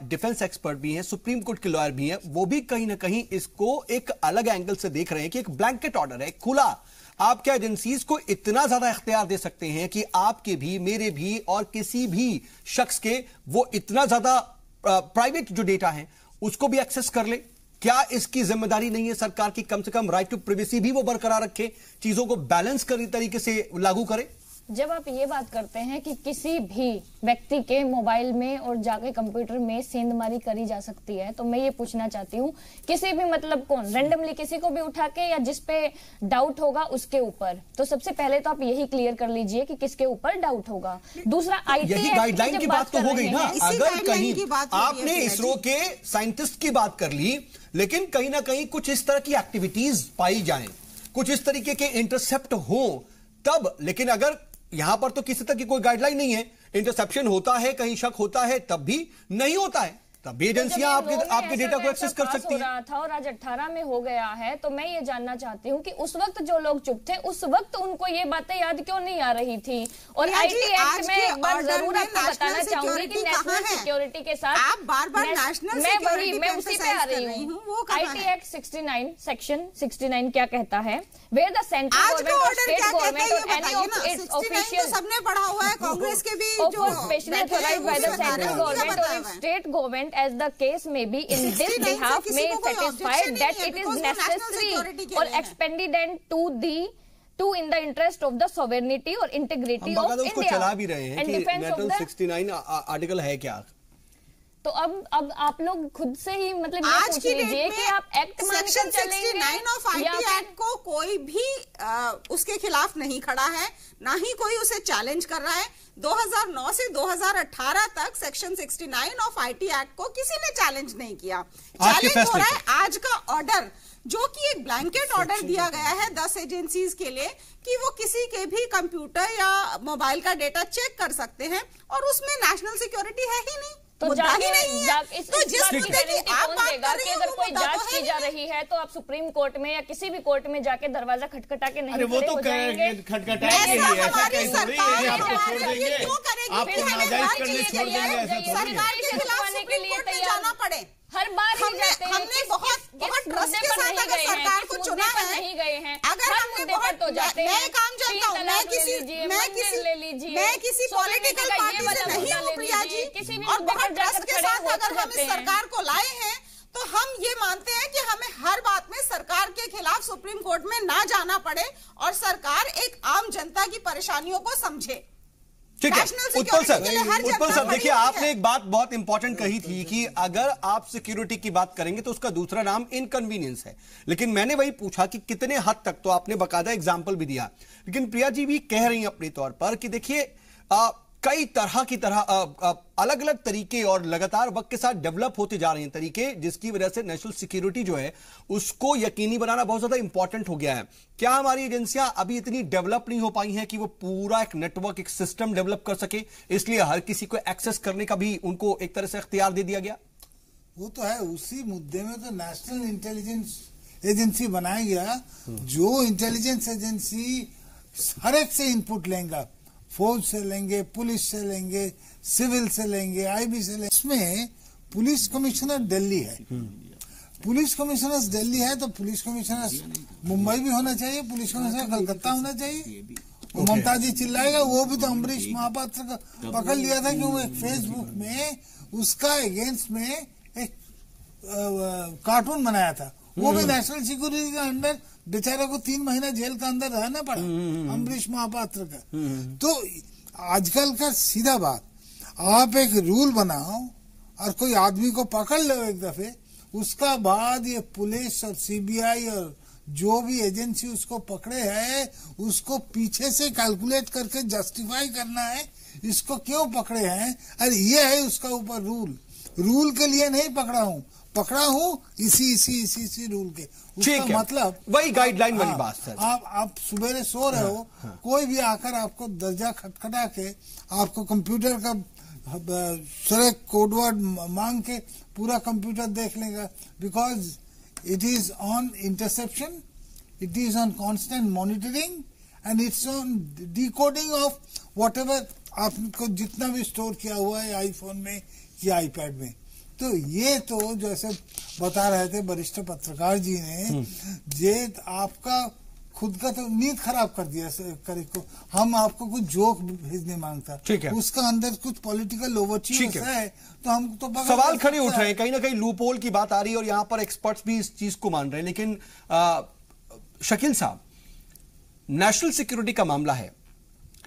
डिफेंस एक्सपर्ट भी हैं, सुप्रीम कोर्ट के लॉयर भी हैं, वो भी कहीं ना कहीं इसको एक अलग एंगल से देख रहे हैं कि एक ब्लैंकेट ऑर्डर है, खुला। आप क्या एजेंसीज को इतना ज्यादा इख्तियार दे सकते हैं कि आपके भी, मेरे भी और किसी भी शख्स के वो इतना ज्यादा प्राइवेट जो डेटा है उसको भी एक्सेस कर ले? क्या इसकी जिम्मेदारी नहीं है सरकार की कम से कम राइट टू प्राइवेसी भी वो बरकरार रखे, चीजों को बैलेंस करी तरीके से लागू करे? जब आप ये बात करते हैं कि किसी भी व्यक्ति के मोबाइल में और जाके कंप्यूटर में सेंधमारी करी जा सकती है, तो मैं ये पूछना चाहती हूँ किसी भी मतलब कौन रैंडमली किसी को भी उठा के या जिस पे डाउट होगा उसके ऊपर, तो सबसे पहले तो आप यही क्लियर कर लीजिए कि किसके ऊपर डाउट होगा। दूसरा आईटी यही गाइडलाइन की बात तो हो गई ना। अगर कहीं आपने इसरो के साइंटिस्ट की बात कर ली, लेकिन कहीं ना कहीं कुछ इस तरह की एक्टिविटीज पाई जाएं, कुछ इस तरीके के इंटरसेप्ट हो तब, लेकिन अगर यहां पर तो किसी तरह की कोई गाइडलाइन नहीं है, इंटरसेप्शन होता है, कहीं शक होता है, तब भी नहीं होता है। तब भी एजेंसियां आपके डेटा को एक्सेस कर सकती हैं। था और आज 18 में हो गया है, तो मैं ये जानना चाहती हूँ कि उस वक्त जो लोग चुप थे, उस वक्त उनको ये बातें याद क्यों नहीं आ रही थी? और आईटी एक्ट में एक बार जरूर आपको बताना चाहूंगी कि नेशनल सिक्योरिटी के साथ आप बार-बार नेशनल सिक्योरिटी मैं उसी पे आ रही हूँ। आईटी एक्ट 69 सेक्शन 69 क्या कहता है? वेयर द सेंट्रल गवर्नमेंट और स्टेट गवर्नमेंट और एनी ऑफ इट्स ऑफिशियल, सबने पढ़ा हुआ है, कांग्रेस के भी जो specially authorised by the central government और state government as the case may be in this behalf may satisfy that it is necessary or expedient to in the interest of the sovereignty or integrity of India. उसको चला भी रहे हैं कि नेशनल 69 आर्टिकल है क्या? तो अब आप लोग खुद से ही मतलब ये पूछ लीजिए कि आप act section 69 of IT act को कोई भी उसके खिलाफ नहीं खड़ा है, ना ही कोई उसे चैलेंज कर रहा है। 2009 से 2018 तक सेक्शन 69 ऑफ आईटी एक्ट को किसी ने चैलेंज नहीं किया। चैलेंज हो रहा है आज का ऑर्डर, जो कि एक ब्लैंकेट ऑर्डर दिया गया है 10 एजेंसीज के लिए कि वो किसी के भी कंप्यूटर या मोबाइल का डेटा चेक कर सकते हैं, और उसमें नेशनल सिक्योरिटी है ही नहीं, तो मुद्दा ही नहीं है। तो जिस मुद्दे की आप बात कर रही हैं, अगर कोई जांच की जा रही है तो आप सुप्रीम कोर्ट में या किसी भी कोर्ट में जाके दरवाजा खटखटा के नहीं खड़े हो जाएंगे? खटखटाएंगे ही, ऐसा कहीं थोड़ी है कि आपको छोड़ देंगे, आपको नाजायज करने छोड़ देंगे, ऐसा थोड़ी है। सरकार के खिलाफ सुप्रीम कोर्ट में जाना पड़े, हर बार हमने बहुत ट्रस्ट के साथ अगर सरकार को चुना है, नहीं गए हैं, अगर हमने बहुत तो जाते हैं। मैं काम जानता हूँ, मैं किसी पॉलिटिकल पार्टी से नहीं हूँ प्रिया जी, और बहुत ट्रस्ट के साथ अगर हम इस सरकार को लाए हैं तो हम ये मानते हैं कि हमें हर बात में सरकार के खिलाफ सुप्रीम कोर्ट में ना जाना पड़े और सरकार एक आम जनता की परेशानियों को समझे। ठीक है उत्पल सर देखिए, आपने एक बात बहुत इंपॉर्टेंट कही थी कि अगर आप सिक्योरिटी की बात करेंगे तो उसका दूसरा नाम इनकन्वीनियंस है, लेकिन मैंने वही पूछा कि कितने हद तक, तो आपने बकायदा एग्जाम्पल भी दिया। लेकिन प्रिया जी भी कह रही हैं अपने तौर पर कि देखिए कई अलग अलग तरीके और लगातार वक्त के साथ डेवलप होते जा रहे हैं तरीके, जिसकी वजह से नेशनल सिक्योरिटी जो है उसको यकीनी बनाना बहुत ज्यादा इंपॉर्टेंट हो गया है। क्या हमारी एजेंसियां अभी इतनी डेवलप नहीं हो पाई हैं कि वो पूरा एक नेटवर्क, एक सिस्टम डेवलप कर सके, इसलिए हर किसी को एक्सेस करने का भी उनको एक तरह से इख्तियार दे दिया गया? वो तो है, उसी मुद्दे में तो नेशनल इंटेलिजेंस एजेंसी बनाया गया, जो इंटेलिजेंस एजेंसी हर एक से इनपुट लेंगे, फौज से लेंगे, पुलिस से लेंगे, सिविल से लेंगे, आईबी से लेंगे। इसमें पुलिस कमिश्नर दिल्ली है, पुलिस कमिश्नर दिल्ली है तो पुलिस कमिश्नर मुंबई भी होना चाहिए, पुलिस कमिश्नर कलकत्ता होना चाहिए। ममता जी चिल्लाएगा, वो भी तो अम्बरीश महापात्र का पकड़ लिया था कि वो एक फेसबुक में उसका अगेंस्ट में एक कार्टून बनाया था, वो भी नेशनल सिक्योरिटी के अंडर बेचारे को 3 महीना जेल का अंदर रहना पड़ा अम्बरीश महापात्र का। तो आजकल का सीधा बात, आप एक रूल बनाओ और कोई आदमी को पकड़ लो एक दफे, उसका बाद ये पुलिस और सीबीआई और जो भी एजेंसी उसको पकड़े है उसको पीछे से कैलकुलेट करके जस्टिफाई करना है इसको क्यों पकड़े हैं, और ये है उसका ऊपर रूल के लिए नहीं पकड़ा हूँ इसी रूल के। उसका मतलब वही गाइडलाइन वाली बात सर। आप सुबह सो रहे हो, कोई भी आकर आपको दरजा खटखटा के आपको कंप्यूटर का सिर्फ कोडवर्ड मांग के पूरा कंप्यूटर देख लेगा, because it is on interception, it is on constant monitoring and it's on decoding of whatever आपको जितना भी स्टोर किया हुआ है आईफोन में या आईपैड में। तो ये तो जैसे बता रहे थे वरिष्ठ पत्रकार जी ने, ये आपका खुद का तो नींद खराब कर दिया करे को। हम आपको कुछ जोक भेजने मांगता, ठीक है, उसका अंदर कुछ पॉलिटिकल ओवरचीज है, तो हम तो सवाल खड़े उठ रहे हैं, कहीं ना कहीं लूपहोल की बात आ रही है और यहाँ पर एक्सपर्ट्स भी इस चीज को मान रहे हैं। लेकिन शकील साहब, नेशनल सिक्योरिटी का मामला है,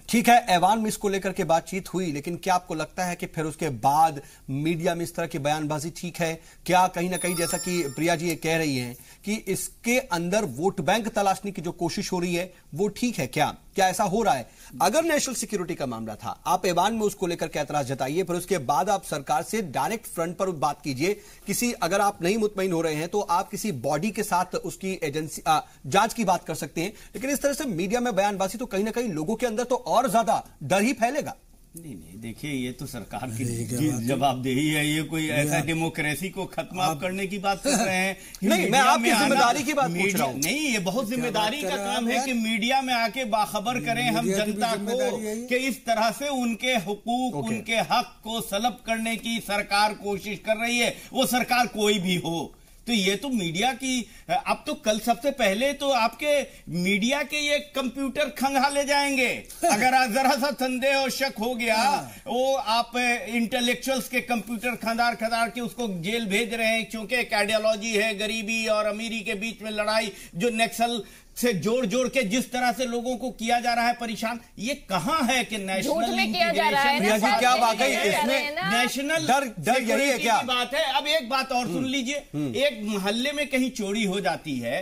ठीक है, ऐवान में इसको लेकर के बातचीत हुई, लेकिन क्या आपको लगता है कि फिर उसके बाद मीडिया में इस तरह की बयानबाजी ठीक है? क्या कहीं ना कहीं जैसा कि प्रिया जी ये कह रही हैं कि इसके अंदर वोट बैंक तलाशने की जो कोशिश हो रही है वो ठीक है? क्या ऐसा हो रहा है? अगर नेशनल सिक्योरिटी का मामला था, आप ऐवान में उसको लेकर के एतराज जताइए, फिर उसके बाद आप सरकार से डायरेक्ट फ्रंट पर बात कीजिए। किसी, अगर आप नहीं मुतमईन हो रहे हैं तो आप किसी बॉडी के साथ उसकी एजेंसी जांच की बात कर सकते हैं। लेकिन इस तरह से मीडिया में बयानबाजी तो कहीं ना कहीं लोगों के अंदर तो और ज्यादा डर ही फैलेगा। नहीं, देखिए ये तो सरकार की जवाबदेही है। ये कोई ऐसा डेमोक्रेसी को खत्म आप करने की बात कर रहे हैं? नहीं, मैं आपकी जिम्मेदारी की बात पूछ रहा हूं। नहीं, ये बहुत जिम्मेदारी का काम है कि मीडिया में आके बाखबर करें हम जनता को कि इस तरह से उनके हुकूक, उनके हक को सलब करने की सरकार कोशिश कर रही है, वो सरकार कोई भी हो। तो ये तो मीडिया की, अब तो कल सबसे पहले तो आपके मीडिया के ये कंप्यूटर खंगाले जाएंगे अगर जरा सा संदेह और शक हो गया। वो आप इंटेलेक्चुअल्स के कंप्यूटर खंदार के उसको जेल भेज रहे हैं, क्योंकि एक आइडियोलॉजी है गरीबी और अमीरी के बीच में लड़ाई, जो नक्सल से जोड़ के जिस तरह से लोगों को किया जा रहा है परेशान। ये कहां है कि नेशनल इंटीग्रेशन, क्या वाकई इसमें नेशनल डर यही है क्या? बात है। अब एक बात और सुन लीजिए, एक मोहल्ले में कहीं चोरी हो जाती है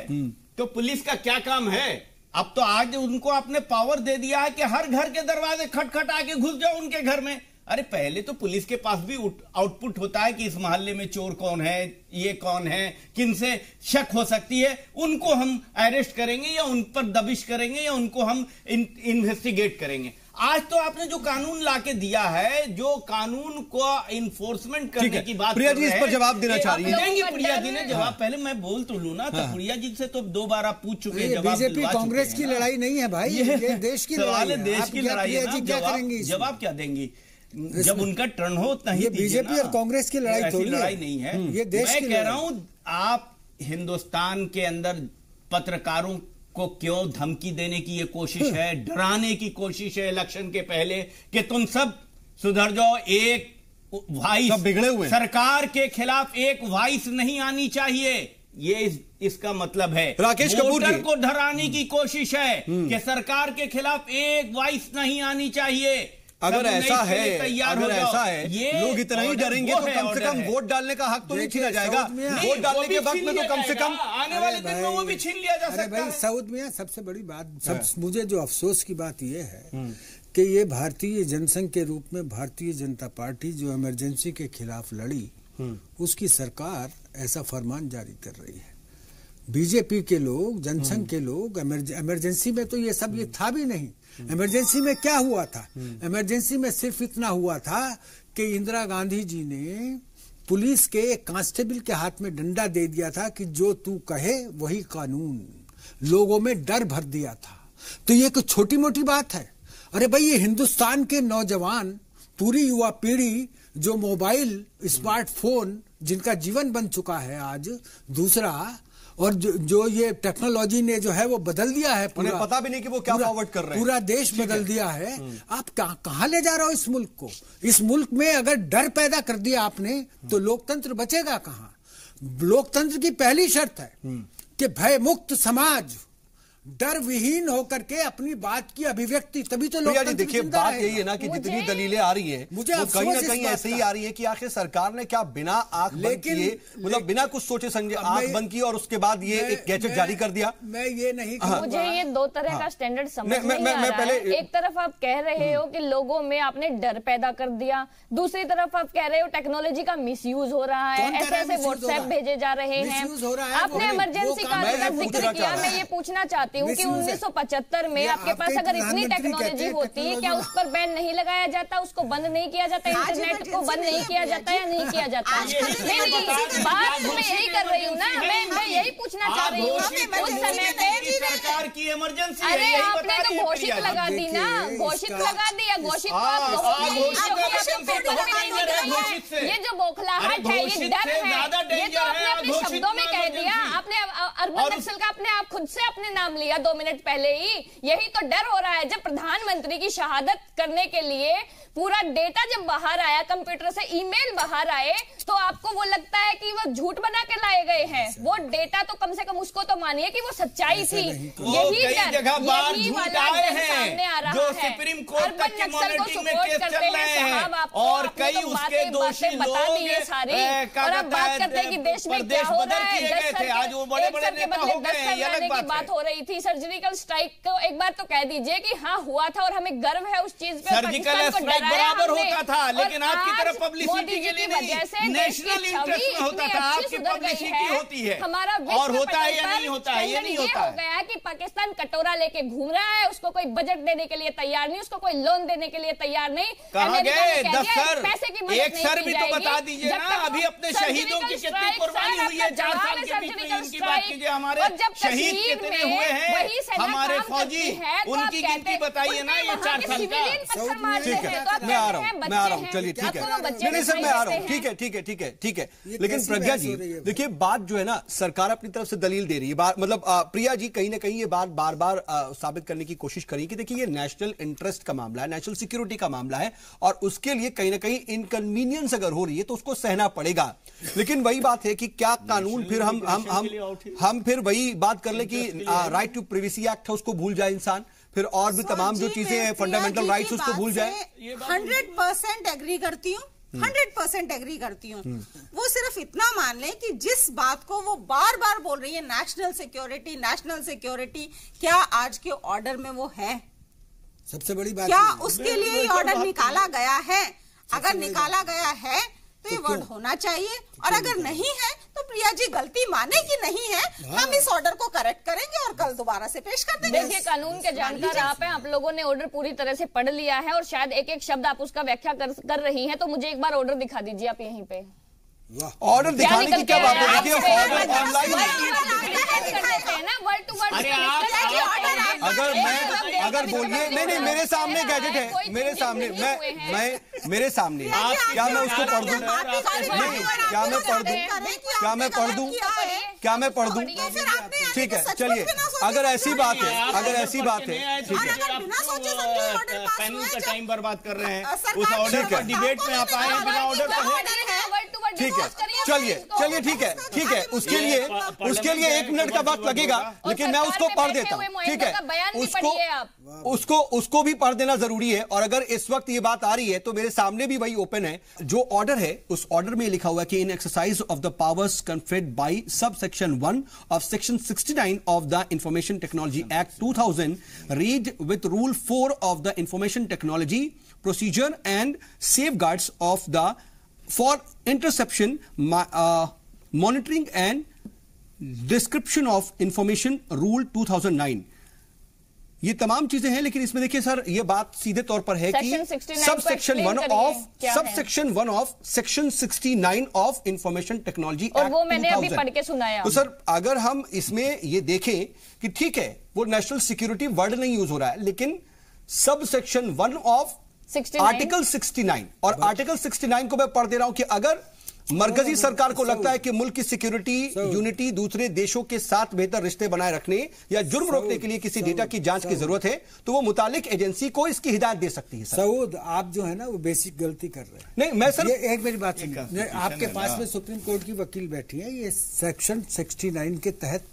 तो पुलिस का क्या काम है? अब तो आज उनको आपने पावर दे दिया है कि हर घर के दरवाजे खटखटा के घुस जाओ उनके घर में। अरे पहले तो पुलिस के पास भी आउटपुट होता है कि इस मोहल्ले में चोर कौन है, ये कौन है, किन से शक हो सकती है, उनको हम अरेस्ट करेंगे या उन पर दबिश करेंगे या उनको हम इन्वेस्टिगेट करेंगे। आज तो आपने जो कानून लाके दिया है, जो कानून को इन्फोर्समेंट करने की बात प्रिया जी इस पर जवाब देना चाह रही है। देंगे प्रिया जी ने जवाब, पहले मैं बोल तो लूं ना। तो प्रिया जी से तो 2 बार आप पूछ चुके हैं, बीजेपी कांग्रेस की लड़ाई नहीं है भाई, ये देश की लड़ाई है। देश की लड़ाई है। क्या करेंगे, जवाब क्या देंगी जब उनका टर्न हो? नहीं, बीजेपी और कांग्रेस की लड़ाई थोड़ी लड़ाई नहीं है, ये देश की। मैं कह रहा हूं आप हिंदुस्तान के अंदर पत्रकारों को क्यों धमकी देने की ये कोशिश है, डराने की कोशिश है इलेक्शन के पहले कि तुम सब सुधर जाओ। एक वॉइस बिगड़े हुए सरकार के खिलाफ एक वॉइस नहीं आनी चाहिए, ये इसका मतलब है। राकेश कपूर जी को डराने की कोशिश है कि सरकार के खिलाफ एक वॉइस नहीं आनी चाहिए। अगर ऐसा है, ये लोग इतना ही डरेंगे तो कम से कम वोट डालने का हक तो नहीं छीना जाएगा। वोट डालने के वक्त में तो कम से कम आने वाले दिन में वो भी छीन लिया जा सकता है। सऊद मियां, सबसे बड़ी बात, मुझे जो अफसोस की बात यह है कि ये भारतीय जनसंघ के रूप में भारतीय जनता पार्टी जो इमरजेंसी के खिलाफ लड़ी, उसकी सरकार ऐसा फरमान जारी कर रही है। बीजेपी के लोग, जनसंघ के लोग, इमरजेंसी में तो ये सब ये था भी नहीं। इमरजेंसी में क्या हुआ था? इमरजेंसी में सिर्फ इतना हुआ था कि इंदिरा गांधी जी ने पुलिस के एक कांस्टेबल के हाथ में डंडा दे दिया था कि जो तू कहे वही कानून, लोगों में डर भर दिया था। तो ये कोई छोटी मोटी बात है? अरे भाई, ये हिंदुस्तान के नौजवान, पूरी युवा पीढ़ी जो मोबाइल, स्मार्टफोन जिनका जीवन बन चुका है आज, दूसरा और जो ये टेक्नोलॉजी ने जो है वो बदल दिया है, उन्हें पता भी नहीं कि वो क्या फॉरवर्ड कर रहे हैं। पूरा देश बदल दिया है। आप कहां ले जा रहे हो इस मुल्क को? इस मुल्क में अगर डर पैदा कर दिया आपने तो लोकतंत्र बचेगा कहां? लोकतंत्र की पहली शर्त है कि भय मुक्त समाज, डर विहीन होकर के अपनी बात की अभिव्यक्ति, तभी तो लोग। देखिए बात यही है ना कि जितनी दलीलें आ रही हैं वो कहीं ना कहीं ऐसे ही आ रही है कि आखिर सरकार ने क्या बिना आंख बंद किए, मतलब बिना कुछ सोचे समझे आंख बंद की और उसके बाद ये एक गैजेट जारी कर दिया। मैं ये नहीं, मुझे ये 2 तरह का स्टैंडर्ड समझ नहीं आ रहा है। एक तरफ आप कह रहे हो कि लोगों में आपने डर पैदा कर दिया, दूसरी तरफ आप कह रहे हो टेक्नोलॉजी का मिसयूज हो रहा है, ऐसे व्हाट्सएप भेजे जा रहे हैं। आपने इमरजेंसी का जिक्र किया, मैं ये पूछना चाहती हूँ कि 1975 में आपके पास अगर इतनी टेक्नोलॉजी होती, क्या उस पर बैन नहीं लगाया जाता, उसको बंद नहीं किया जाता, इंटरनेट को बंद नहीं किया जाता या नहीं किया जाता? नहीं, बात मैं यही कर रही हूँ ना, मैं यही पूछना चाह रही हूँ। उस समय पे सरकार की इमरजेंसी, अरे आपने तो घोषित लगा दी ना, घोषित लगा दिया, घोषित ये जो बौखलाहट है, ये डर है, ये तो आपने अपने शब्दों में कह दिया। आपने अर्बन नक्सल का अपने आप खुद से अपने नाम लिया 2 मिनट पहले ही। यही तो डर हो रहा है। जब प्रधानमंत्री की शहादत करने के लिए पूरा डेटा जब बाहर आया, कंप्यूटर से ईमेल बाहर आए, तो आपको वो लगता है कि वो झूठ बना के लाए गए हैं। वो डेटा तो कम से कम उसको तो मानिए कि वो सच्चाई थी। यही डर, यही वाला डर सामने आ रहा है। अर्बन नक्सल को सपोर्ट करते हैं साहब, आपको और कई उसके दोषी लोग बता दी है सारी, और अब बात करते हैं कि देश में क्या हो रहा है। 10 सर के बदले 10 सर लाने की बात हो रही थी। सर्जिकल स्ट्राइक को एक बार तो कह दीजिए कि हाँ हुआ था और हमें गर्व है उस चीज पे। सर्जिकल स्ट्राइक बराबर होता था, लेकिन आपकी तरफ पब्लिसिटी के लिए नहीं, नेशनल इंटरेस्ट में होता था। आपकी पब्लिसिटी होती है हमारा और होता है या नहीं होता है, ये नहीं होता हो गया कि पाकिस्तान कटोरा लेके घूम रहा है, उसको कोई बजट देने के लिए तैयार नहीं, उसको कोई लोन देने के लिए तैयार नहीं। कहाँ गए 10 सर? पैसे की मदद एक सर भी तो बता दीजिए ना, अभी अपने शहीदों की कितनी कुर्बानी हुई है 4 साल के बीच में, इनकी बात कीजिए। हमारे शहीद कितने हुए हैं, हमारे फौजी, उनकी गिनती बताइए ना ये 4 साल का। ठीक है, मैं आ रहा हूँ, चलिए ठीक है, नहीं सर मैं आ रहा हूँ, ठीक है। लेकिन प्रज्ञा जी देखिए, बात जो है ना, सरकार अपनी तरफ से दलील दे रही है, मतलब प्रिया जी कहीं ना कहीं ये बात बार बार साबित करने की कोशिश करी कि देखिए ये नेशनल इंटरेस्ट का मामला है, नेशनल सिक्योरिटी का मामला है, और उसके लिए कहीं ना कहीं इनकन्वीनियंस अगर हो रही है तो उसको सहना पड़ेगा। लेकिन वही बात है कि क्या कानून फिर हम फिर वही बात कर ले कि राइट टू प्रिवेसी एक्ट है उसको भूल जाए इंसान, फिर और भी तमाम जो चीजें हैं फंडामेंटल राइट्स उसको भूल जाए। 100% एग्री करती हूँ, 100% एग्री करती हूँ। वो सिर्फ इतना मान लें कि जिस बात को वो बार बार बोल रही है नेशनल सिक्योरिटी, क्या आज के ऑर्डर में वो है? सबसे बड़ी बात क्या उसके लिए ही ऑर्डर निकाला गया है? अगर निकाला गया है तो ये वर्ड होना चाहिए, और अगर नहीं है तो प्रिया जी गलती माने कि नहीं है, हम इस ऑर्डर को करेक्ट करेंगे और कल दोबारा से पेश कर देंगे। देखिए, कानून के जानकार आप लोगों ने ऑर्डर पूरी तरह से पढ़ लिया है और शायद एक एक शब्द आप उसका व्याख्या कर रही हैं, तो मुझे एक बार ऑर्डर दिखा दीजिए आप यहीं पे। ऑर्डर दिखाने की क्या बात है? देखिए ऑर्डर ऑनलाइन अगर बोलिए, नहीं मेरे सामने गैजेट है, मेरे सामने मेरे सामने क्या मैं उसको पढ़ दूं? नहीं, क्या मैं पढ़ दूं? ठीक है, चलिए, अगर ऐसी बात है, ठीक है, पैनल का टाइम बर्बाद कर रहे हैं, उस ऑर्डर का डिबेट में आप आए हैं बिना ऑर्डर का। ठीक है, चलिए ठीक है, उसके लिए 1 मिनट का वक्त लगेगा, लेकिन मैं उसको पढ़ देता हूँ, ठीक है, उसको भी पढ़ देना जरूरी है। और अगर इस वक्त ये बात आ रही है तो मेरे सामने भी वही ओपन है, जो ऑर्डर है उस ऑर्डर में लिखा हुआ है कि in exercise of the powers conferred by sub section 1 of section 69 of the information technology act 2000 read with rule 4 of the information technology procedure and safeguards of the for interception, monitoring and description of information rule 2009। ये तमाम चीजें हैं, लेकिन इसमें देखिए सर, ये बात सीधे तौर पर है कि सब section 1 of section 69 of information technology act, और वो मैंने अभी पढ़ के सुनाया। तो सर अगर हम इसमें ये देखें कि ठीक है वो नेशनल सिक्योरिटी वर्ड नहीं यूज हो रहा है, लेकिन सब सेक्शन 1 ऑफ आर्टिकल 69, और आर्टिकल 69 को मैं पढ़ दे रहा हूं कि अगर मरकजी सरकार को लगता है कि मुल्क की सिक्योरिटी यूनिटी दूसरे देशों के साथ बेहतर रिश्ते बनाए रखने या जुर्म रोकने के लिए किसी डेटा की जांच की जरूरत है, तो वो मुतालिक एजेंसी को इसकी हिदायत दे सकती है। सऊद, आप जो है ना वो बेसिक गलती कर रहे हैं। नहीं, मैं सर एक मेरी बात सुनिए, आपके पास में सुप्रीम कोर्ट की वकील बैठी है, ये सेक्शन 69 के तहत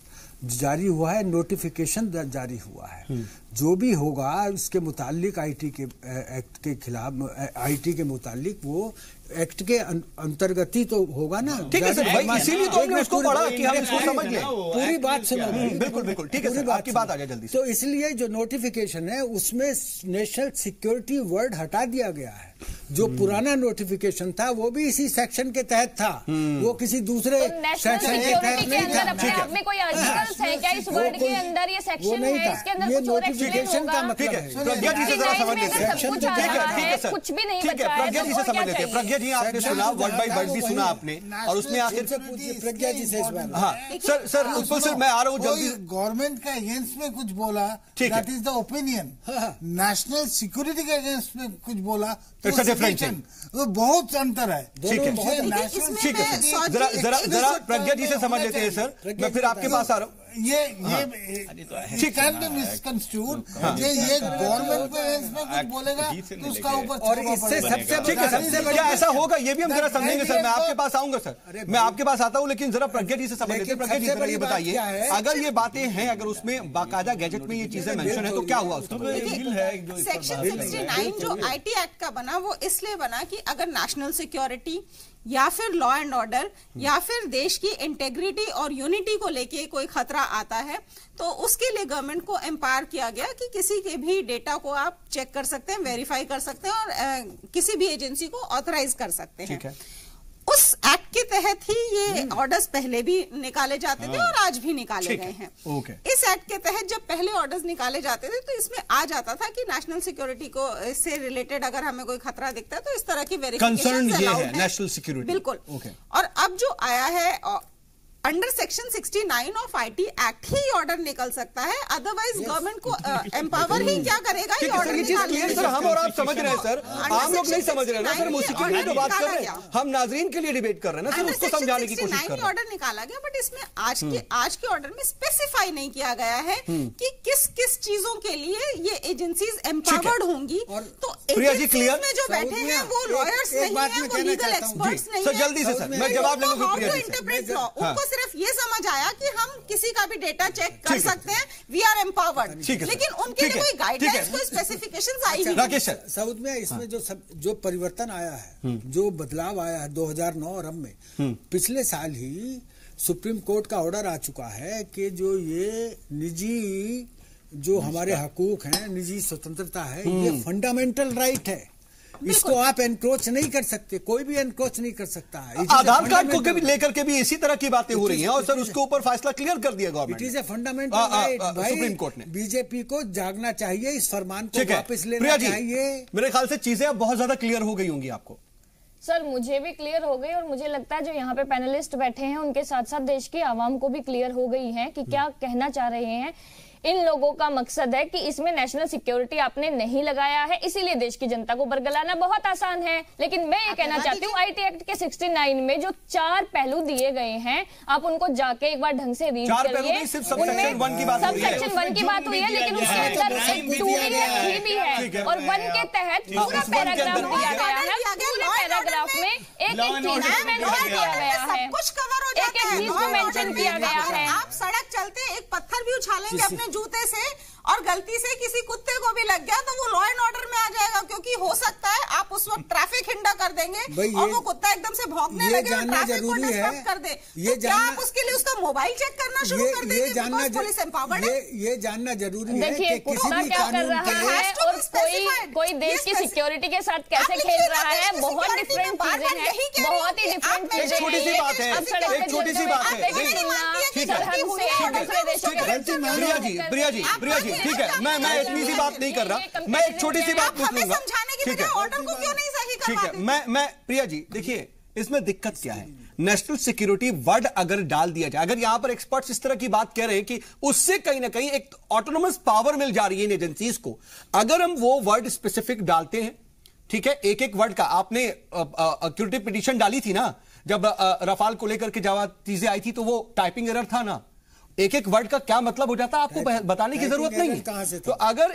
जारी हुआ है, नोटिफिकेशन जारी हुआ है। जो भी होगा उसके मुतालिक आईटी के एक्ट के खिलाफ, आईटी के मुतालिक वो एक्ट के अंतर्गत ही तो होगा ना। ठीक है सर, इसीलिए तो हमने उसको पढ़ा कि हम इसको समझ लें। पूरी बात सुनो। बिल्कुल ठीक है सर, आपकी बात आ जाए जल्दी से। तो इसलिए जो नोटिफिकेशन है उसमें नेशनल सिक्योरिटी वर्ड हटा दिया गया है। जो पुराना नोटिफिकेशन था वो भी इसी सेक्शन के तहत था, वो किसी दूसरे सेक्शन के तहत नहीं था। में कोई आर्टिकल्स है क्या इस वर्ड के अंदर? ये सेक्शन है, इसके अंदर कुछ और नोटिफिकेशन का मतलब है। प्रज्ञा जी से जरा समझ लेते हैं, ठीक है सर, कुछ भी नहीं ठीक है, प्रज्ञा जी से समझ लेते हैं। प्रज्ञा जी, आपने सुना वर्ड बाय वर्ड भी सुना आपने, और उसमें आखिर प्रज्ञा जी से इस बार, हाँ सर उसको सर मैं आ रहा हूँ जल्दी। गवर्नमेंट का अगेंस्ट में कुछ बोला, that is the opinion. National security के अगेंस्ट में कुछ बोला तो बहुत अंतर है। ठीक है जरा प्रज्ञा जी से समझ लेते हैं सर, मैं फिर आपके पास आ रहा हूँ। ये कैन बी मिसकंस्ट्रूड, ये गवर्नमेंट में कुछ बोलेगा तो उसका ऊपर, और इससे सबसे क्या ऐसा होगा ये भी हम जरा समझेंगे सर। मैं आपके पास आऊंगा सर, मैं आपके पास आता हूं, लेकिन जरा प्रज्ञा जी से समझ लेते हैं। प्रज्ञा जी जरा ये बताइए, अगर ये बातें हैं, अगर उसमें बाकायदा गैजेट में ये चीजें मेंशन है तो क्या हुआ उसका? सेक्शन 69 जो आईटी एक्ट का बना वो इसलिए बना कि अगर नेशनल सिक्योरिटी या फिर लॉ एंड ऑर्डर या फिर देश की इंटेग्रिटी और यूनिटी को लेके कोई खतरा आता है तो उसके लिए गवर्नमेंट को एम्पावर किया गया कि किसी के भी डेटा को आप चेक कर सकते हैं, वेरीफाई कर सकते हैं और किसी भी एजेंसी को ऑथराइज कर सकते हैं। ठीक है। उस उस एक्ट के तहत ही ये ऑर्डर्स पहले भी निकाले जाते थे और आज भी निकाले गए हैं। इस एक्ट के तहत जब पहले ऑर्डर्स निकाले जाते थे तो इसमें आ जाता था कि नेशनल सिक्योरिटी को इससे रिलेटेड अगर हमें कोई खतरा दिखता है तो इस तरह की वेरिफिकेशन है नेशनल सिक्योरिटी। बिल्कुल। और अब जो आया है under section 69 of IT act he order निकल सकता है, अदरवाइज गवर्नमेंट को एम्पावर ही क्या करेगा ये ऑर्डर निकालने। सर हम और आप समझ रहे हैं सर, आम लोग नहीं समझ रहे हैं ना सर, मौसीकी की तो बात कर रहे हैं हम, नाजरीन के लिए डिबेट कर रहे हैं ना सर, उसको समझाने की कोशिश कर रहे हैं। ऑर्डर निकाला गया बट इसमें आज के ऑर्डर में स्पेसिफाई नहीं किया गया है कि किस किस चीजों के लिए ये एजेंसीज एम्पावर्ड होंगी। तो एजेंसीज में जो बैठे हैं वो लॉयर्स नहीं है, वो लीगल एक्सपर्ट्स नहीं है। जल्दी से सर मैं जवाब लूंगा। सिर्फ ये समझ आया कि हम किसी का भी डेटा चेक कर सकते हैं, वी आर एम्पावर्ड, लेकिन उनके लिए कोई गाइडलाइंस, कोई स्पेसिफिकेशंस आई नहीं। राकेश सर, साउथ में इसमें जो परिवर्तन आया है, जो बदलाव आया है 2009 और अब में, पिछले साल ही सुप्रीम कोर्ट का ऑर्डर आ चुका है कि जो ये निजी जो हमारे हकूक हैं, निजी स्वतंत्रता है, ये फंडामेंटल राइट है, इसको आप एनक्रोच नहीं कर सकते, कोई भी एनक्रोच नहीं कर सकता है। आधार कार्ड को लेकर के भी इसी तरह की बातें हो रही हैं और सर उसके ऊपर फैसला क्लियर कर दिया government. It is a fundamental right. Supreme court ने बीजेपी को जागना चाहिए, इस फरमान को वापस लेना चाहिए। मेरे ख्याल से चीजें अब बहुत ज्यादा क्लियर हो गई होंगी आपको। सर मुझे भी क्लियर हो गई और मुझे लगता है जो यहाँ पे पैनलिस्ट बैठे हैं उनके साथ साथ देश की आवाम को भी क्लियर हो गई है कि क्या कहना चाह रहे हैं। इन लोगों का मकसद है कि इसमें नेशनल सिक्योरिटी आपने नहीं लगाया है, इसीलिए देश की जनता को बरगलाना बहुत आसान है। लेकिन मैं ये कहना चाहती हूँ आईटी एक्ट के 69 में जो 4 पहलू दिए गए हैं, आप उनको जाके एक बार ढंग से रीड करिए। सबसेक्शन 1 की बात हुई है, लेकिन उसके अंदर एक 2 भी है और 1 के तहत पूरा पैराग्राफ दिया गया है। पूरे पैराग्राफ में एक चीज मेंशन किया गया है, कुछ कवर हो जाता है, एक चीज को मेंशन किया गया है। आप सड़क चलते एक पत्थर भी उछालेंगे अपने जूते से और गलती से किसी कुत्ते को भी लग गया तो वो लॉ एंड ऑर्डर में आ जाएगा, क्योंकि हो सकता है आप उस वक्त ट्रैफिक हिंडा कर देंगे और वो कुत्ता एकदम से भौंकने लगे और ट्रैफिक को डिस्टर्ब कर दे। ये क्या आप उसके लिए उसका मोबाइल चेक करना शुरू कर देंगे? पुलिस एम्पावर्ड है, ये जानना जरूरी है। देखिए कुत्ता क्या कर रहा है और कोई देश की सिक्योरिटी के साथ कैसे खेल रहा है, बहुत डिफरेंट चीजें हैं, बहुत ही डिफरेंट चीजें। छोटी सी बात है, एक छोटी सी बात है। प्रिया जी ठीक है, मैं इतनी सी बात नहीं कर रहा, मैं एक छोटी सी बात पूछ लूंगा। ठीक है, ऑर्डर को क्यों नहीं सही ठीक है, मैं प्रिया जी देखिए इसमें दिक्कत क्या है। नेशनल सिक्योरिटी वर्ड अगर डाल दिया जाए, अगर यहां पर एक्सपर्ट्स इस तरह की बात कह रहे हैं कि उससे कहीं ना कहीं एक ऑटोनोमस पावर मिल जा रही है इन एजेंसीज को, अगर हम वो वर्ड स्पेसिफिक डालते हैं, ठीक है, एक एक वर्ड का आपने सिक्योरिटी पिटीशन डाली थी ना, जब रफाल को लेकर के जब चीजें आई थी तो वो टाइपिंग एरर था ना, एक एक वर्ड का क्या मतलब हो जाता है आपको बताने की जरूरत नहीं है। तो अगर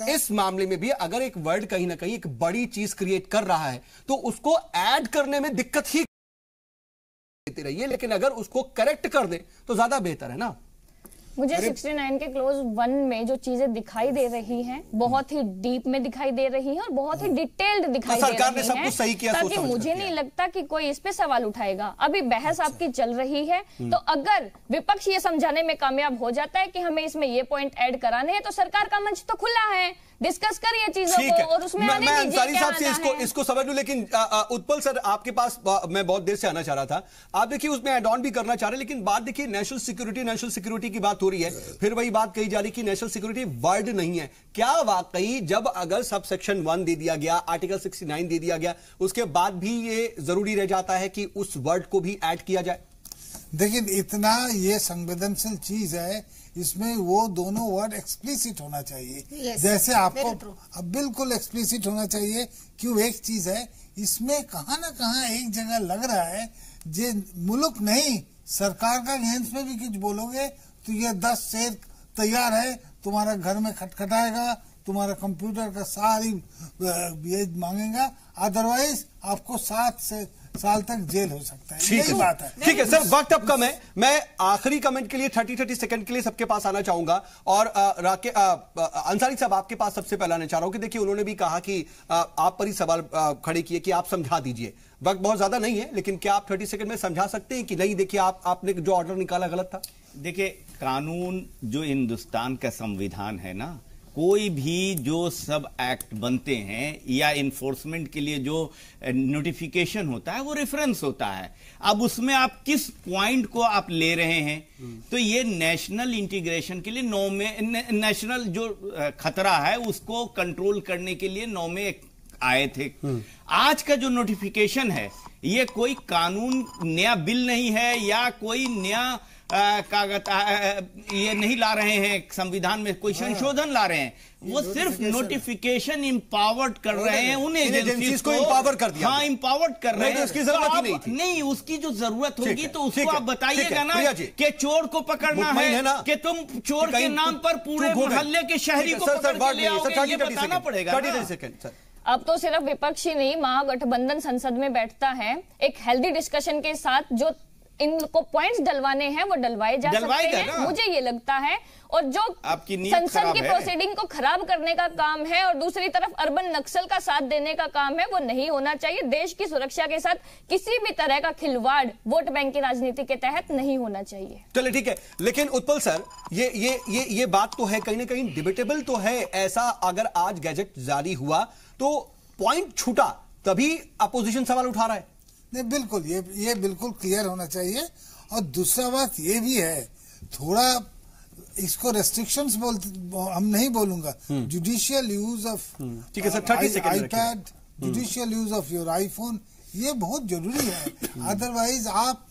इस मामले में भी अगर एक वर्ड कहीं ना कहीं एक बड़ी चीज क्रिएट कर रहा है तो उसको ऐड करने में दिक्कत ही देती रही है, लेकिन अगर उसको करेक्ट कर दे तो ज्यादा बेहतर है ना। मुझे 69 के क्लोज 1 में जो चीजें दिखाई दे रही हैं बहुत ही डीप में दिखाई दे रही हैं और बहुत ही डिटेल्ड दिखाई दे रही हैं, ताकि मुझे नहीं लगता कि कोई इस पे सवाल उठाएगा। अभी बहस आपकी चल रही है, तो अगर विपक्ष ये समझाने में कामयाब हो जाता है कि हमें इसमें ये पॉइंट ऐड कराने हैं तो सरकार का मंच तो खुला है, डिस्कस करिए चीजों को और उसमें मैं अंसारी साहब से इसको समझ लूं, लेकिन उत्पल सर आपके पास मैं बहुत देर से आना चाह रहा था। आप देखिए उसमें एड ऑन भी करना चाह रहे हैं, लेकिन बात देखिए नेशनल सिक्योरिटी की बात हो रही है, फिर वही बात कही जा रही कि नेशनल सिक्योरिटी वर्ड नहीं है। क्या वाकई जब अगर सब सेक्शन 1 दे दिया गया, आर्टिकल 69 दे दिया गया, उसके बाद भी ये जरूरी रह जाता है कि उस वर्ड को भी ऐड किया जाए? देखिए इतना ये संवेदनशील चीज है, इसमें वो दोनों वर्ड एक्सप्लिसिट होना चाहिए। जैसे आपको अब बिल्कुल एक्सप्लिसिट होना चाहिए। क्यों? एक चीज है इसमें कहां ना कहां एक जगह लग रहा है जे मुल्क नहीं सरकार का अगेंस्ट में भी कुछ बोलोगे तो ये 10 शेर तैयार है, तुम्हारा घर में खटखटाएगा, तुम्हारा कंप्यूटर का सारी ये मांगेगा, अदरवाइज आपको 7 साल तक जेल हो सकता है। यही बात है। ठीक है सर, वक्त अब कम है, मैं आखिरी कमेंट के लिए 30 सेकंड के लिए सबके पास आना चाहूंगा और अंसारी साहब आपके पास सबसे पहले आना चाह रहा हूं कि देखिए उन्होंने भी कहा कि आप पर ही सवाल खड़े किए कि आप समझा दीजिए। वक्त बहुत ज्यादा नहीं है, लेकिन क्या आप 30 सेकंड में समझा सकते हैं कि नहीं देखिए आपने जो ऑर्डर निकाला गलत था? देखिए कानून जो हिंदुस्तान का संविधान है ना, कोई भी जो सब एक्ट बनते हैं या इन्फोर्समेंट के लिए जो नोटिफिकेशन होता है वो रेफरेंस होता है। अब उसमें आप किस पॉइंट को आप ले रहे हैं, तो ये नेशनल इंटीग्रेशन के लिए नेशनल जो खतरा है उसको कंट्रोल करने के लिए 9 में आए थे। आज का जो नोटिफिकेशन है ये कोई कानून नया बिल नहीं है या कोई नया ये नहीं ला रहे हैं, संविधान में कोई संशोधन ला रहे हैं, वो सिर्फ नोटिफिकेशन इंपावर्ड कर रहे हैं उन एजेंसीज को, इंपावर कर दिया। हाँ, इंपावर्ड कर रहे हैं। उसकी जरूरत ही नहीं थी। नहीं, उसकी जो जरूरत होगी तो उसको आप बताइएगा ना कि चोर को पकड़ना है कि तुम चोर के नाम पर पूरे मोहल्ले के शहरी को पकड़ के ले आओगे, ये बताना पड़ेगा। अब तो सिर्फ विपक्ष ही नहीं, महागठबंधन संसद में बैठता है, एक हेल्दी डिस्कशन के साथ जो इनको पॉइंट्स डलवाने हैं वो डलवाए जा सकते हैं, मुझे ये लगता है। और जो संसद की प्रोसीडिंग को खराब करने का काम है और दूसरी तरफ अर्बन नक्सल का साथ देने का काम है, वो नहीं होना चाहिए। देश की सुरक्षा के साथ किसी भी तरह का खिलवाड़ वोट बैंक की राजनीति के तहत नहीं होना चाहिए। चलिए ठीक है, लेकिन उत्पल सर ये बात तो है, कहीं ना कहीं डिबेटेबल तो है। ऐसा अगर आज गैजेट जारी हुआ तो पॉइंट छूटा, तभी अपोजिशन सवाल उठा रहा है। नहीं, बिल्कुल ये बिल्कुल क्लियर होना चाहिए। और दूसरा बात ये भी है, थोड़ा इसको रेस्ट्रिक्शंस हम नहीं बोलूंगा, judicial use of iPad, judicial use of your iPhone, ये बहुत जरूरी है। अदरवाइज आप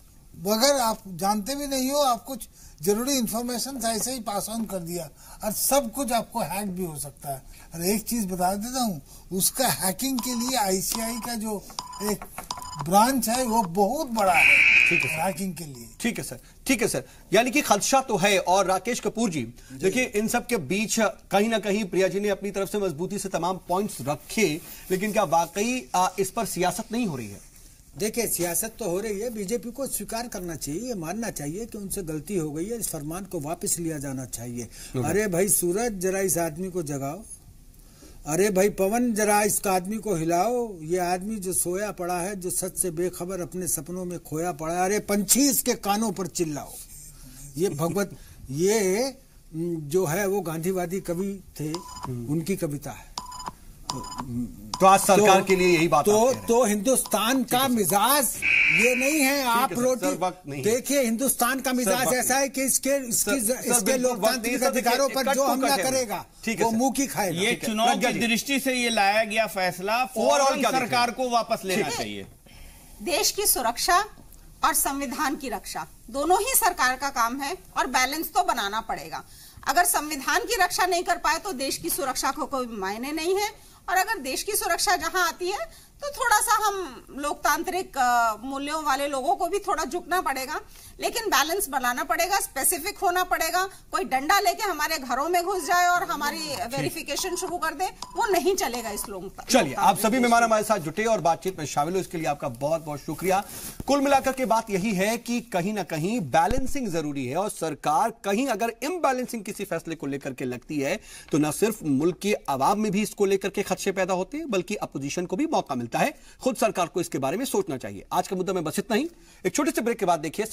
अगर आप जानते भी नहीं हो, आप कुछ जरूरी इंफॉर्मेशन ऐसे ही पास ऑन कर दिया और सब कुछ आपको हैक भी हो सकता है। और एक चीज बता देता हूँ, उसका हैकिंग के लिए आईसीआई का जो एक ब्रांच है वो बहुत बड़ा है, ठीक है, हैकिंग के लिए। ठीक है सर, ठीक है सर, यानी कि खदशा तो है। और राकेश कपूर जी देखिए, इन सब के बीच कहीं ना कहीं प्रिया जी ने अपनी तरफ से मजबूती से तमाम पॉइंट्स रखे, लेकिन क्या वाकई इस पर सियासत नहीं हो रही है? देखिए, सियासत तो हो रही है। बीजेपी को स्वीकार करना चाहिए, मानना चाहिए कि उनसे गलती हो गई है, इस फरमान को वापस लिया जाना चाहिए। अरे भाई सूरज, जरा इस आदमी को जगाओ। अरे भाई पवन, जरा इस आदमी को हिलाओ। ये आदमी जो सोया पड़ा है, जो सच से बेखबर अपने सपनों में खोया पड़ा है, अरे पंछी इसके कानों पर चिल्लाओ। ये भगवत, ये जो है वो गांधीवादी कवि थे, उनकी कविता है। तो आज सरकार के लिए यही बात तो हिंदुस्तान का मिजाज ये नहीं है। आप रोटी देखिए, हिंदुस्तान का मिजाज ऐसा है कि इसके लोकतांत्रिक अधिकारों पर जो हमला करेगा वो मुंह की खाएगा। ये चुनाव की दृष्टि से ये लाया गया फैसला फौरन सरकार को वापस लेना चाहिए। देश की सुरक्षा और संविधान की रक्षा दोनों ही सरकार का काम है और बैलेंस तो बनाना पड़ेगा। अगर संविधान की रक्षा नहीं कर पाए तो देश की सुरक्षा को कोई मायने नहीं है। और अगर देश की सुरक्षा जहां आती है तो थोड़ा सा हम लोकतांत्रिक मूल्यों वाले लोगों को भी थोड़ा झुकना पड़ेगा, लेकिन बैलेंस बनाना पड़ेगा, स्पेसिफिक होना पड़ेगा। कोई डंडा लेके हमारे घरों में घुस जाए और हमारी वेरिफिकेशन शुरू कर दे, वो नहीं चलेगा इस लोग। चलिए, आप सभी मेहमान हमारे साथ जुटे और बातचीत में शामिल हो, इसके लिए आपका बहुत बहुत शुक्रिया। कुल मिलाकर के बात यही है कि कहीं ना कहीं बैलेंसिंग जरूरी है, और सरकार कहीं अगर इम्बैलेंसिंग किसी फैसले को लेकर के लगती है तो न सिर्फ मुल्क के अवाम में भी इसको लेकर के खदशे पैदा होते हैं, बल्कि अपोजिशन को भी मौका मिलता है। खुद सरकार को इसके बारे में सोचना चाहिए। आज का मुद्दा में बस इतना ही। एक छोटे से ब्रेक के बाद देखिए